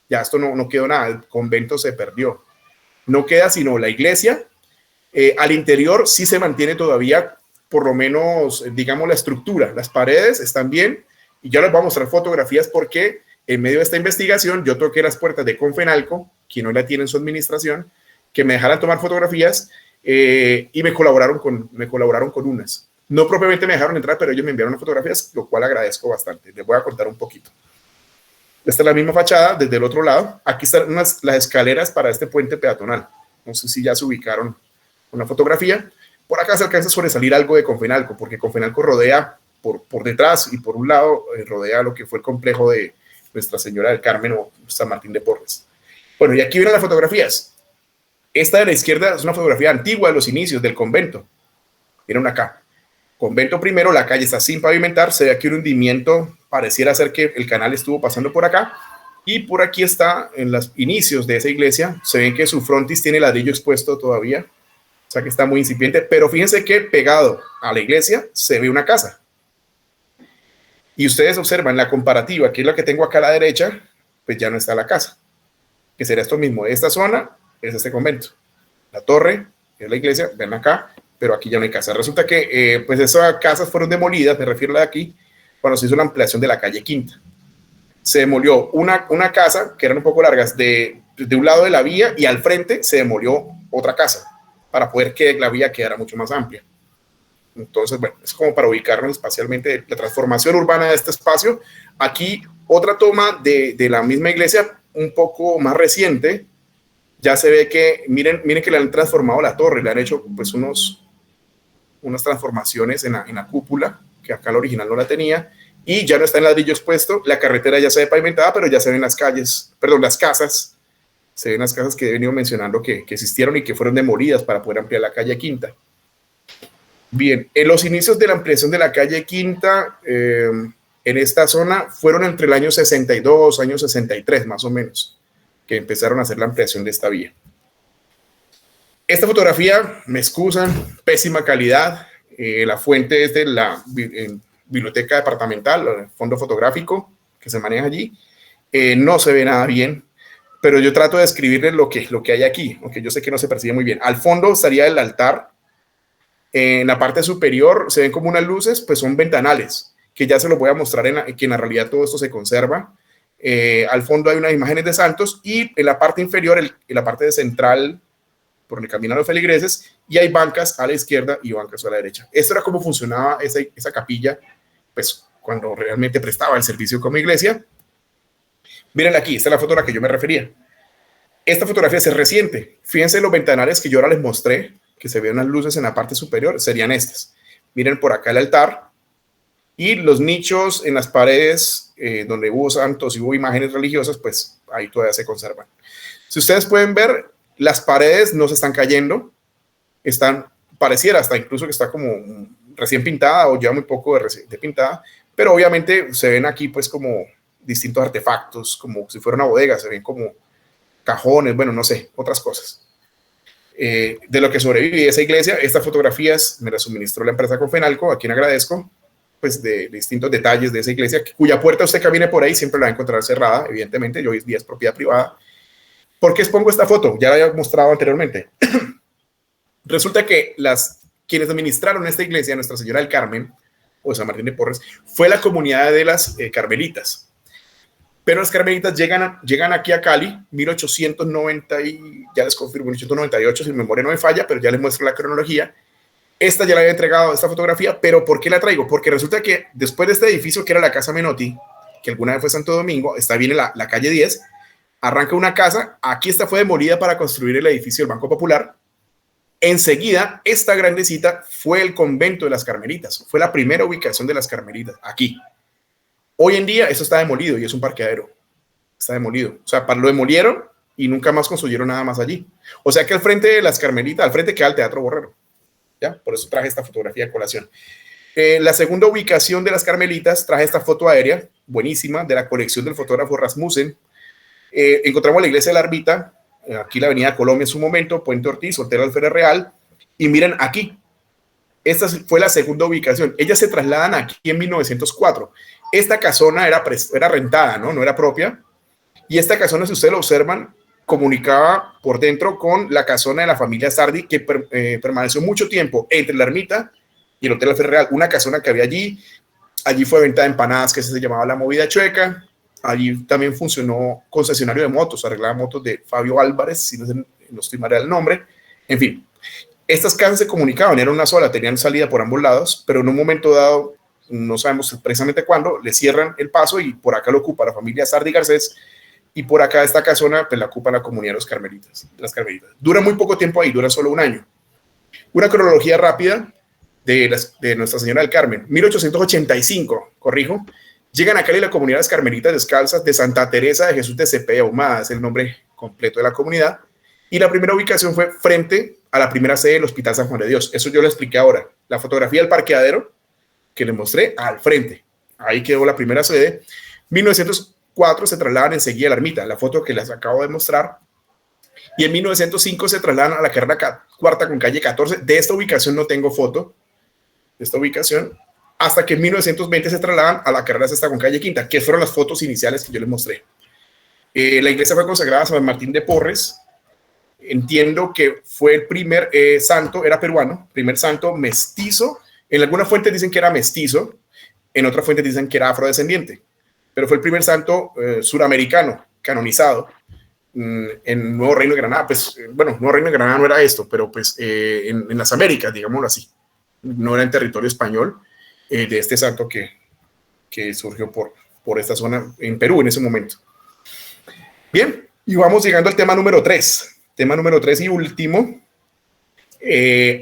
Ya esto no quedó nada, el convento se perdió. No queda sino la iglesia. Al interior sí se mantiene todavía, por lo menos, digamos, la estructura. Las paredes están bien, y ya les voy a mostrar fotografías porque en medio de esta investigación yo toqué las puertas de Confenalco, quien no la tiene en su administración, que me dejaran tomar fotografías. Y me colaboraron con unas. No propiamente me dejaron entrar, pero ellos me enviaron unas fotografías, lo cual agradezco bastante. Les voy a contar un poquito. Esta es la misma fachada desde el otro lado. Aquí están las escaleras para este puente peatonal. No sé si ya se ubicaron una fotografía. Por acá se alcanza a sobresalir algo de Confenalco, porque Confenalco rodea por detrás y por un lado rodea lo que fue el complejo de Nuestra Señora del Carmen o San Martín de Porres. Bueno, y aquí vienen las fotografías. Esta de la izquierda es una fotografía antigua de los inicios del convento. Miren acá. Convento primero, la calle está sin pavimentar, se ve aquí un hundimiento, pareciera ser que el canal estuvo pasando por acá. Y por aquí está, en los inicios de esa iglesia, se ven que su frontis tiene ladrillo expuesto todavía. O sea que está muy incipiente, pero fíjense que pegado a la iglesia se ve una casa. Y ustedes observan la comparativa, que es la que tengo acá a la derecha, pues ya no está la casa. Que será esto mismo, esta zona es este convento. La torre es la iglesia, ven acá, pero aquí ya no hay casa. Resulta que pues esas casas fueron demolidas, me refiero a la de aquí, cuando se hizo la ampliación de la calle Quinta. Se demolió una casa, que eran un poco largas, de un lado de la vía, y al frente se demolió otra casa, para poder que la vía quedara mucho más amplia. Entonces, bueno, es como para ubicarnos espacialmente la transformación urbana de este espacio. Aquí otra toma de la misma iglesia, un poco más reciente. Ya se ve que, miren que le han transformado la torre, le han hecho pues unas transformaciones en la cúpula, que acá la original no la tenía, y ya no está en ladrillo expuesto, la carretera ya se ve pavimentada, pero ya se ven las casas, se ven las casas que he venido mencionando que existieron y que fueron demolidas para poder ampliar la calle Quinta. Bien, en los inicios de la ampliación de la calle Quinta, en esta zona, fueron entre el año 62, año 63 más o menos, que empezaron a hacer la ampliación de esta vía. Esta fotografía, me excusan, pésima calidad. La fuente es de la biblioteca departamental, el fondo fotográfico que se maneja allí. No se ve nada bien, pero yo trato de describirles lo que hay aquí, aunque yo sé que no se percibe muy bien. Al fondo estaría el altar. En la parte superior se ven como unas luces, pues son ventanales, que ya se los voy a mostrar que en la realidad todo esto se conserva. Al fondo hay unas imágenes de santos y en la parte inferior, en la parte de central, por el camino a los feligreses, y hay bancas a la izquierda y bancas a la derecha. Esto era cómo funcionaba esa capilla, pues cuando realmente prestaba el servicio como iglesia. Miren aquí, esta es la foto a la que yo me refería. Esta fotografía es reciente. Fíjense los ventanales que yo ahora les mostré, que se ven unas luces en la parte superior, serían estas. Miren por acá el altar y los nichos en las paredes donde hubo santos y hubo imágenes religiosas, pues ahí todavía se conservan. Si ustedes pueden ver, las paredes no se están cayendo, pareciera hasta incluso que está como recién pintada o ya muy poco de pintada, pero obviamente se ven aquí pues como distintos artefactos, como si fuera una bodega, se ven como cajones, bueno, no sé, otras cosas. De lo que sobrevive esa iglesia, estas fotografías me las suministró la empresa Confenalco, a quien agradezco, pues de distintos detalles de esa iglesia, cuya puerta usted camine por ahí siempre la va a encontrar cerrada, evidentemente, hoy día es propiedad privada. ¿Por qué expongo esta foto? Ya la había mostrado anteriormente. Resulta que quienes administraron esta iglesia, Nuestra Señora del Carmen, o San Martín de Porres, fue la comunidad de las carmelitas. Pero las carmelitas llegan aquí a Cali, 1890 y ya les confirmo, 1898, si mi memoria no me falla, pero ya les muestro la cronología. Esta ya la había entregado, esta fotografía, pero ¿por qué la traigo? Porque resulta que después de este edificio, que era la Casa Menotti, que alguna vez fue Santo Domingo, está bien en la calle 10, arranca una casa, aquí esta fue demolida para construir el edificio del Banco Popular. Enseguida, esta grandecita fue el convento de las Carmelitas, fue la primera ubicación de las Carmelitas, aquí. Hoy en día eso está demolido y es un parqueadero, está demolido. O sea, lo demolieron y nunca más construyeron nada más allí. O sea que al frente de las Carmelitas, al frente queda el Teatro Borrero. ¿Ya? Por eso traje esta fotografía de colación. La segunda ubicación de las Carmelitas, traje esta foto aérea, buenísima, de la colección del fotógrafo Rasmussen. Encontramos la iglesia de la Ermita, aquí la avenida Colombia en su momento, Puente Ortiz, Soltero Alférez Real, y miren aquí, esta fue la segunda ubicación. Ellas se trasladan aquí en 1904. Esta casona era rentada, ¿no? No era propia, y esta casona, si ustedes lo observan, comunicaba por dentro con la casona de la familia Sardi, que permaneció mucho tiempo entre la Ermita y el Hotel Alférez Real, una casona que había allí. Allí fue venta de empanadas, que se llamaba La Movida Chueca. Allí también funcionó concesionario de motos, arreglaba motos de Fabio Álvarez, si no estoy mal el nombre. En fin, estas casas se comunicaban, era una sola, tenían salida por ambos lados, pero en un momento dado, no sabemos precisamente cuándo, le cierran el paso y por acá lo ocupa la familia Sardi Garcés, y por acá esta casona pues la ocupa la comunidad de las Carmelitas. Dura muy poco tiempo ahí, dura solo un año. Una cronología rápida de Nuestra Señora del Carmen. 1885, corrijo, llegan a Cali la comunidad de las Carmelitas Descalzas de Santa Teresa de Jesús de Cepeda Ahumada, es el nombre completo de la comunidad, y la primera ubicación fue frente a la primera sede del Hospital San Juan de Dios. Eso yo lo expliqué ahora. La fotografía del parqueadero que les mostré al frente. Ahí quedó la primera sede. 1904 se trasladan enseguida a la Ermita, la foto que les acabo de mostrar. Y en 1905 se trasladan a la carrera cuarta con calle 14. De esta ubicación no tengo foto, de esta ubicación, hasta que en 1920 se trasladan a la carrera sexta con calle quinta, que fueron las fotos iniciales que yo les mostré. La iglesia fue consagrada a San Martín de Porres. Entiendo que fue el primer santo, era peruano, primer santo mestizo. En algunas fuentes dicen que era mestizo, en otras fuentes dicen que era afrodescendiente, pero fue el primer santo suramericano canonizado en Nuevo Reino de Granada. Pues bueno, Nuevo Reino de Granada no era esto, pero pues en las Américas, digámoslo así. No era en territorio español, de este santo que surgió por esta zona en Perú en ese momento. Bien, y vamos llegando al tema número 3. Tema número 3 y último.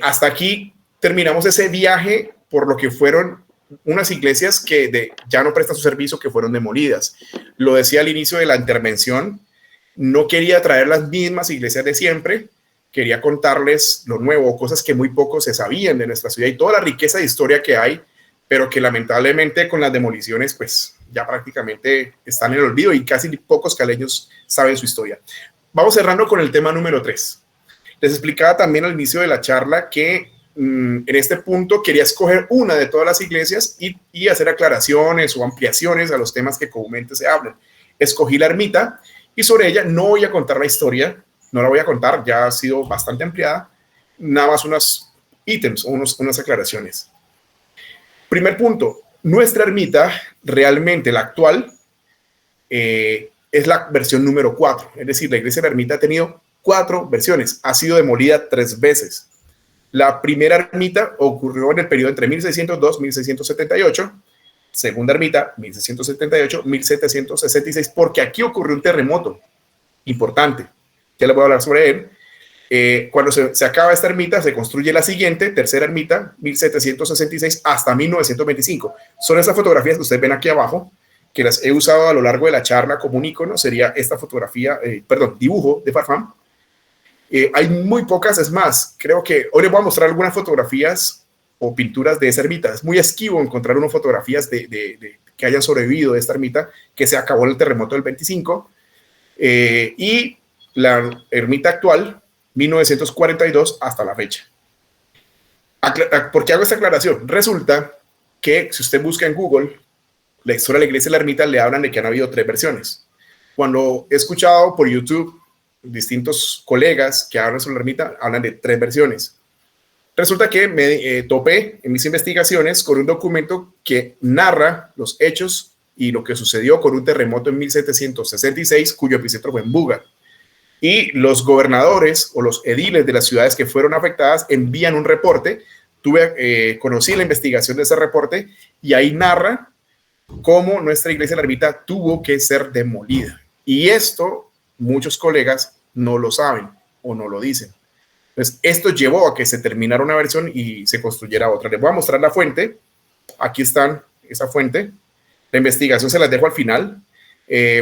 Hasta aquí terminamos ese viaje por lo que fueron unas iglesias que ya no prestan su servicio, que fueron demolidas. Lo decía al inicio de la intervención, no quería traer las mismas iglesias de siempre, quería contarles lo nuevo, cosas que muy poco se sabían de nuestra ciudad y toda la riqueza de historia que hay, pero que lamentablemente con las demoliciones pues ya prácticamente están en el olvido y casi pocos caleños saben su historia. Vamos cerrando con el tema número 3. Les explicaba también al inicio de la charla que en este punto quería escoger una de todas las iglesias y hacer aclaraciones o ampliaciones a los temas que comúnmente se hablan. Escogí la Ermita y sobre ella no voy a contar la historia, no la voy a contar, ya ha sido bastante ampliada, nada más unos ítems o unas aclaraciones. Primer punto, nuestra ermita, realmente la actual, es la versión número 4, es decir, la iglesia de la Ermita ha tenido 4 versiones, ha sido demolida 3 veces. La primera ermita ocurrió en el periodo entre 1602 y 1678, segunda ermita 1678-1766, porque aquí ocurrió un terremoto importante, ya les voy a hablar sobre él. Cuando se acaba esta ermita, se construye la siguiente, tercera ermita, 1766 hasta 1925. Son esas fotografías que ustedes ven aquí abajo, que las he usado a lo largo de la charla como un icono. Sería esta fotografía, dibujo de Farfán. Hay muy pocas, es más, creo que hoy les voy a mostrar algunas fotografías o pinturas de esa ermita. Es muy esquivo encontrar unas fotografías que hayan sobrevivido de esta ermita, que se acabó en el terremoto del 25, y la ermita actual, 1942 hasta la fecha. ¿Por qué hago esta aclaración? Resulta que si usted busca en Google la historia de la iglesia de la ermita, le hablan de que han habido 3 versiones. Cuando he escuchado por YouTube distintos colegas que hablan sobre la ermita, hablan de 3 versiones. Resulta que me topé en mis investigaciones con un documento que narra los hechos y lo que sucedió con un terremoto en 1766, cuyo epicentro fue en Buga. Y los gobernadores o los ediles de las ciudades que fueron afectadas envían un reporte. Conocí la investigación de ese reporte y ahí narra cómo nuestra iglesia de la ermita tuvo que ser demolida. Y esto muchos colegas no lo saben o no lo dicen. Entonces, esto llevó a que se terminara una versión y se construyera otra. Les voy a mostrar la fuente. Aquí están esa fuente. La investigación se las dejo al final.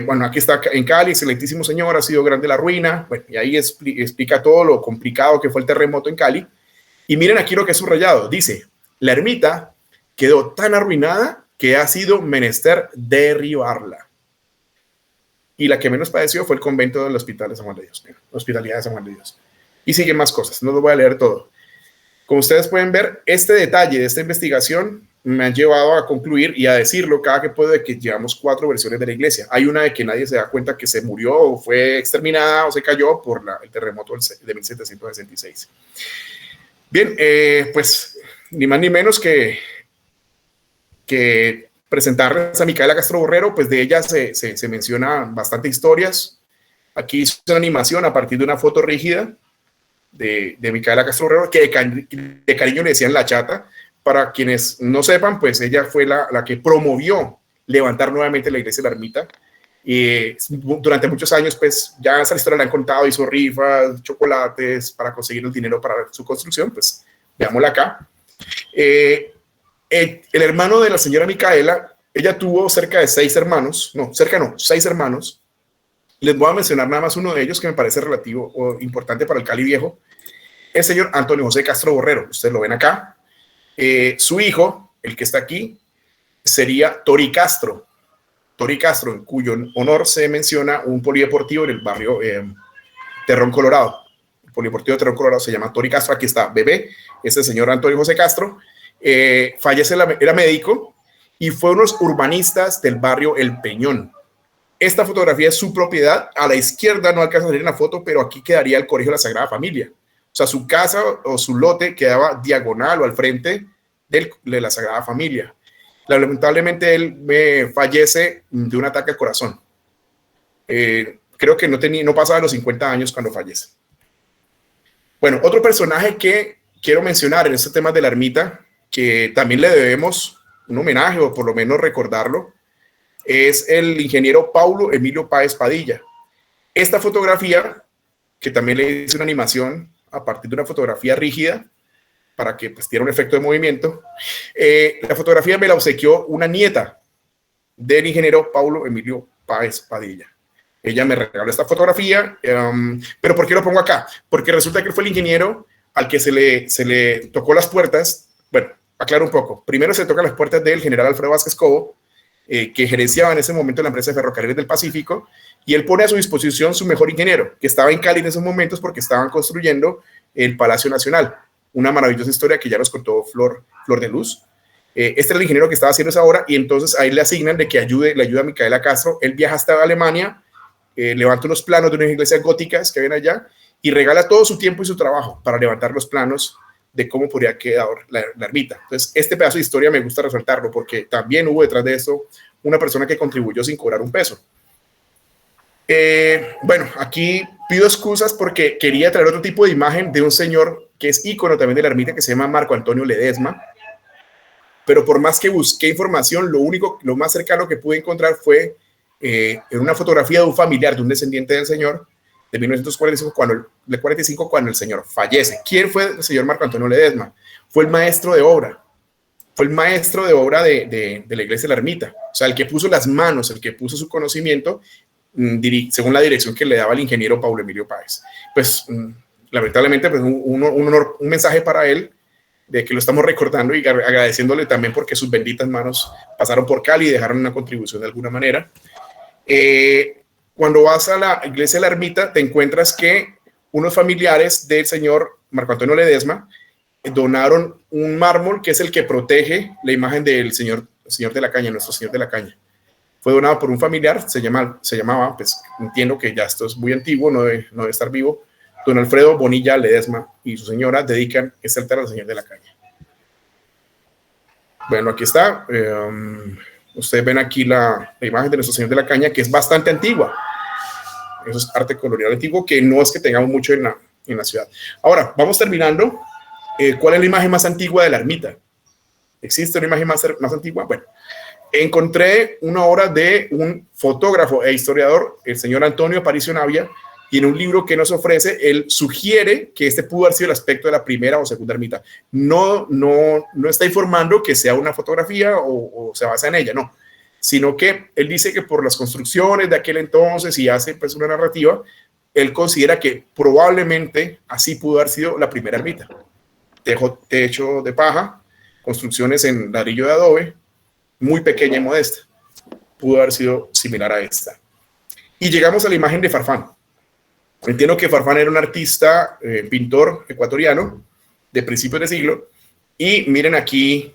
Bueno, aquí está en Cali, excelentísimo señor, ha sido grande la ruina. Bueno, y ahí explica todo lo complicado que fue el terremoto en Cali. Y miren aquí lo que es subrayado. Dice, la ermita quedó tan arruinada que ha sido menester derribarla. Y la que menos padeció fue el convento del Hospital de San Juan de Dios, Hospitalidad de San Juan de Dios. Y siguen más cosas, no lo voy a leer todo. Como ustedes pueden ver, este detalle de esta investigación me han llevado a concluir y a decirlo cada que puedo de que llevamos 4 versiones de la iglesia. Hay una de que nadie se da cuenta que se murió o fue exterminada o se cayó por el terremoto de 1766. Bien, pues ni más ni menos que presentarles a Micaela Castro Borrero. Pues de ella se menciona bastante historias. Aquí hice una animación a partir de una foto rígida de Micaela Castro Borrero, que de cariño le decían la chata. Para quienes no sepan, pues ella fue la que promovió levantar nuevamente la iglesia de la ermita. Durante muchos años, pues ya esa historia la han contado, hizo rifas, chocolates para conseguir el dinero para su construcción. Pues veámosla acá. El hermano de la señora Micaela, ella tuvo cerca de 6 hermanos, 6 hermanos. Les voy a mencionar nada más uno de ellos que me parece relativo o importante para el Cali viejo. El señor Antonio José Castro Borrero, ustedes lo ven acá. Su hijo, el que está aquí, sería Tori Castro, en cuyo honor se menciona un polideportivo en el barrio Terrón Colorado. El polideportivo de Terrón Colorado se llama Tori Castro. Aquí está Bebé, ese señor Antonio José Castro. Fallece, era médico y fue uno de los urbanistas del barrio El Peñón. Esta fotografía es su propiedad. A la izquierda no alcanza a salir en la foto, pero aquí quedaría el Colegio de la Sagrada Familia. O sea, su casa o su lote quedaba diagonal o al frente de la Sagrada Familia. Lamentablemente él fallece de un ataque al corazón. Creo que no pasaba de los 50 años cuando fallece. Bueno, otro personaje que quiero mencionar en este tema de la ermita, que también le debemos un homenaje o por lo menos recordarlo, es el ingeniero Paulo Emilio Páez Padilla. Esta fotografía, que también le hice una animación a partir de una fotografía rígida para que pues diera un efecto de movimiento. La fotografía me la obsequió una nieta del ingeniero Paulo Emilio Páez Padilla. Ella me regaló esta fotografía, pero ¿por qué lo pongo acá? Porque resulta que fue el ingeniero al que se le tocó las puertas. Bueno, aclaro un poco. Primero se tocan las puertas del general Alfredo Vázquez Cobo, que gerenciaba en ese momento la empresa de Ferrocarriles del Pacífico, y él pone a su disposición su mejor ingeniero, que estaba en Cali en esos momentos porque estaban construyendo el Palacio Nacional. Una maravillosa historia que ya nos contó Flor de Luz. Este era el ingeniero que estaba haciendo esa obra, y entonces ahí le asignan de que le ayuda a Micaela Castro. Él viaja hasta Alemania, levanta unos planos de unas iglesias góticas que ven allá y regala todo su tiempo y su trabajo para levantar los planos de cómo podría quedar la ermita. Entonces, este pedazo de historia me gusta resaltarlo porque también hubo detrás de esto una persona que contribuyó sin cobrar un peso. Bueno, aquí pido excusas porque quería traer otro tipo de imagen de un señor que es ícono también de la ermita, que se llama Marco Antonio Ledesma, pero por más que busqué información, lo más cercano que pude encontrar fue en una fotografía de un familiar, de un descendiente del señor, de 1945, cuando el señor fallece. ¿Quién fue el señor Marco Antonio Ledesma? Fue el maestro de obra. Fue el maestro de obra de la iglesia de la ermita. O sea, el que puso las manos, el que puso su conocimiento, según la dirección que le daba el ingeniero Paulo Emilio Páez. Pues, lamentablemente, pues, un mensaje para él, de que lo estamos recordando y agradeciéndole también porque sus benditas manos pasaron por Cali y dejaron una contribución de alguna manera. Cuando vas a la iglesia de la Ermita, te encuentras que unos familiares del señor Marco Antonio Ledesma donaron un mármol que es el que protege la imagen del señor de la Caña, nuestro Señor de la Caña. Fue donado por un familiar, se llamaba, pues entiendo que ya esto es muy antiguo, no debe estar vivo, don Alfredo Bonilla Ledesma y su señora dedican este altar al Señor de la Caña. Bueno, aquí está. Ustedes ven aquí la imagen de nuestro Señor de la Caña, que es bastante antigua. Eso es arte colonial antiguo, que no es que tengamos mucho en la ciudad. Ahora, vamos terminando. ¿Cuál es la imagen más antigua de la ermita? ¿Existe una imagen más antigua? Bueno, encontré una obra de un fotógrafo e historiador, el señor Antonio Aparicio Navia, y en un libro que nos ofrece, él sugiere que este pudo haber sido el aspecto de la primera o segunda ermita. No está informando que sea una fotografía o se basa en ella, no. Sino que él dice que por las construcciones de aquel entonces y hace pues una narrativa, él considera que probablemente así pudo haber sido la primera ermita. Techo de paja, construcciones en ladrillo de adobe, muy pequeña y modesta. Pudo haber sido similar a esta. Y llegamos a la imagen de Farfán. Entiendo que Farfán era un artista, pintor ecuatoriano de principios de siglo. Y miren aquí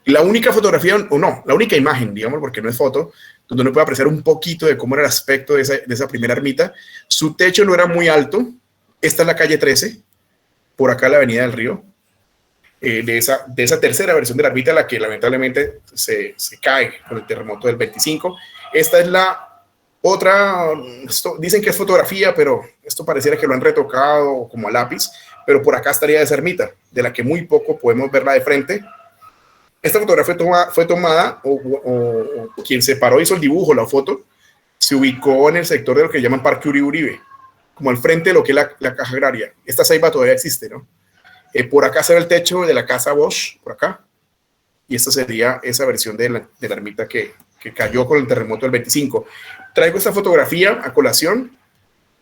la única fotografía, o no, la única imagen, digamos, porque no es foto, donde uno puede apreciar un poquito de cómo era el aspecto de esa primera ermita. Su techo no era muy alto. Esta es la calle 13, por acá la avenida del Río. De esa tercera versión de la ermita, la que lamentablemente se cae con el terremoto del 25. Esta es la otra, dicen que es fotografía, pero esto pareciera que lo han retocado como a lápiz, pero por acá estaría esa ermita, de la que muy poco podemos verla de frente. Esta fotografía fue tomada, o quien se paró hizo el dibujo, la foto, se ubicó en el sector de lo que llaman Parque Uribe, como al frente de lo que es la caja agraria. Esta ceiba todavía existe, ¿no? Por acá se ve el techo de la casa Bosch, por acá, y esta sería esa versión de la ermita que cayó con el terremoto del 25. Traigo esta fotografía a colación,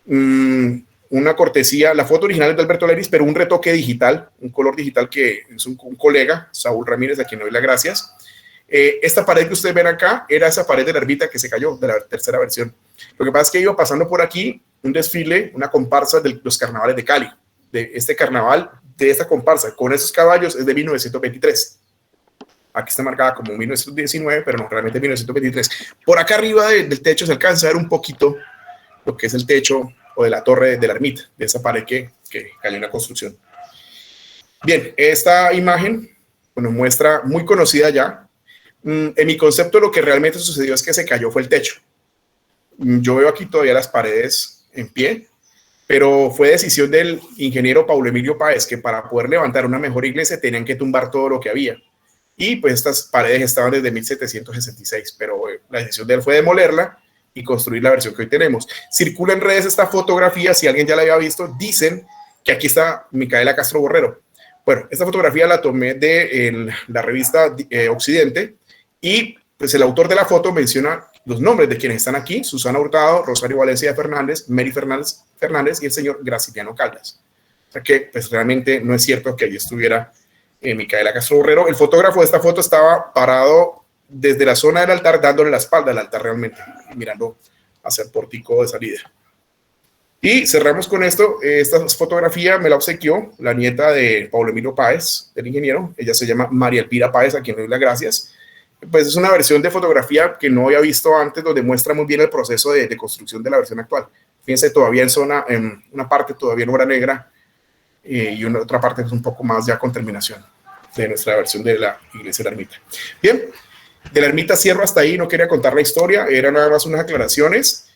una cortesía, la foto original es de Alberto Leris, pero un retoque digital, un color digital que es un colega, Saúl Ramírez, a quien doy las gracias. Esta pared que ustedes ven acá era esa pared de la ermita que se cayó, de la tercera versión. Lo que pasa es que iba pasando por aquí un desfile, una comparsa de los carnavales de Cali, de este carnaval, de esta comparsa, con esos caballos, es de 1923. Aquí está marcada como 1919, pero no, realmente 1923. Por acá arriba del techo se alcanza a ver un poquito lo que es el techo o de la torre de la ermita, de esa pared que cayó en la construcción. Bien, esta imagen nos muestra muy conocida ya. En mi concepto, lo que realmente sucedió es que se cayó fue el techo. Yo veo aquí todavía las paredes en pie, pero fue decisión del ingeniero Paulo Emilio Páez que para poder levantar una mejor iglesia tenían que tumbar todo lo que había. Y pues estas paredes estaban desde 1766, pero la decisión de él fue demolerla y construir la versión que hoy tenemos. Circula en redes esta fotografía, si alguien ya la había visto, dicen que aquí está Micaela Castro Borrero. Bueno, esta fotografía la tomé de la revista Occidente y pues el autor de la foto menciona los nombres de quienes están aquí: Susana Hurtado, Rosario Valencia Fernández, Mary Fernández y el señor Graciliano Caldas. O sea que pues realmente no es cierto que allí estuviera Micaela Castro Borrero. El fotógrafo de esta foto estaba parado desde la zona del altar, dándole la espalda al altar realmente, mirando hacia el pórtico de salida. Y cerramos con esto. Esta fotografía me la obsequió la nieta de Paulo Emilio Páez, del ingeniero. Ella se llama María Elvira Páez, a quien le doy las gracias. Pues es una versión de fotografía que no había visto antes, donde muestra muy bien el proceso de construcción de la versión actual. Fíjense, todavía en una parte todavía en obra negra, y otra parte es un poco más ya con terminación de nuestra versión de la iglesia de la ermita. Bien, de la ermita cierro hasta ahí, no quería contar la historia, eran nada más unas aclaraciones.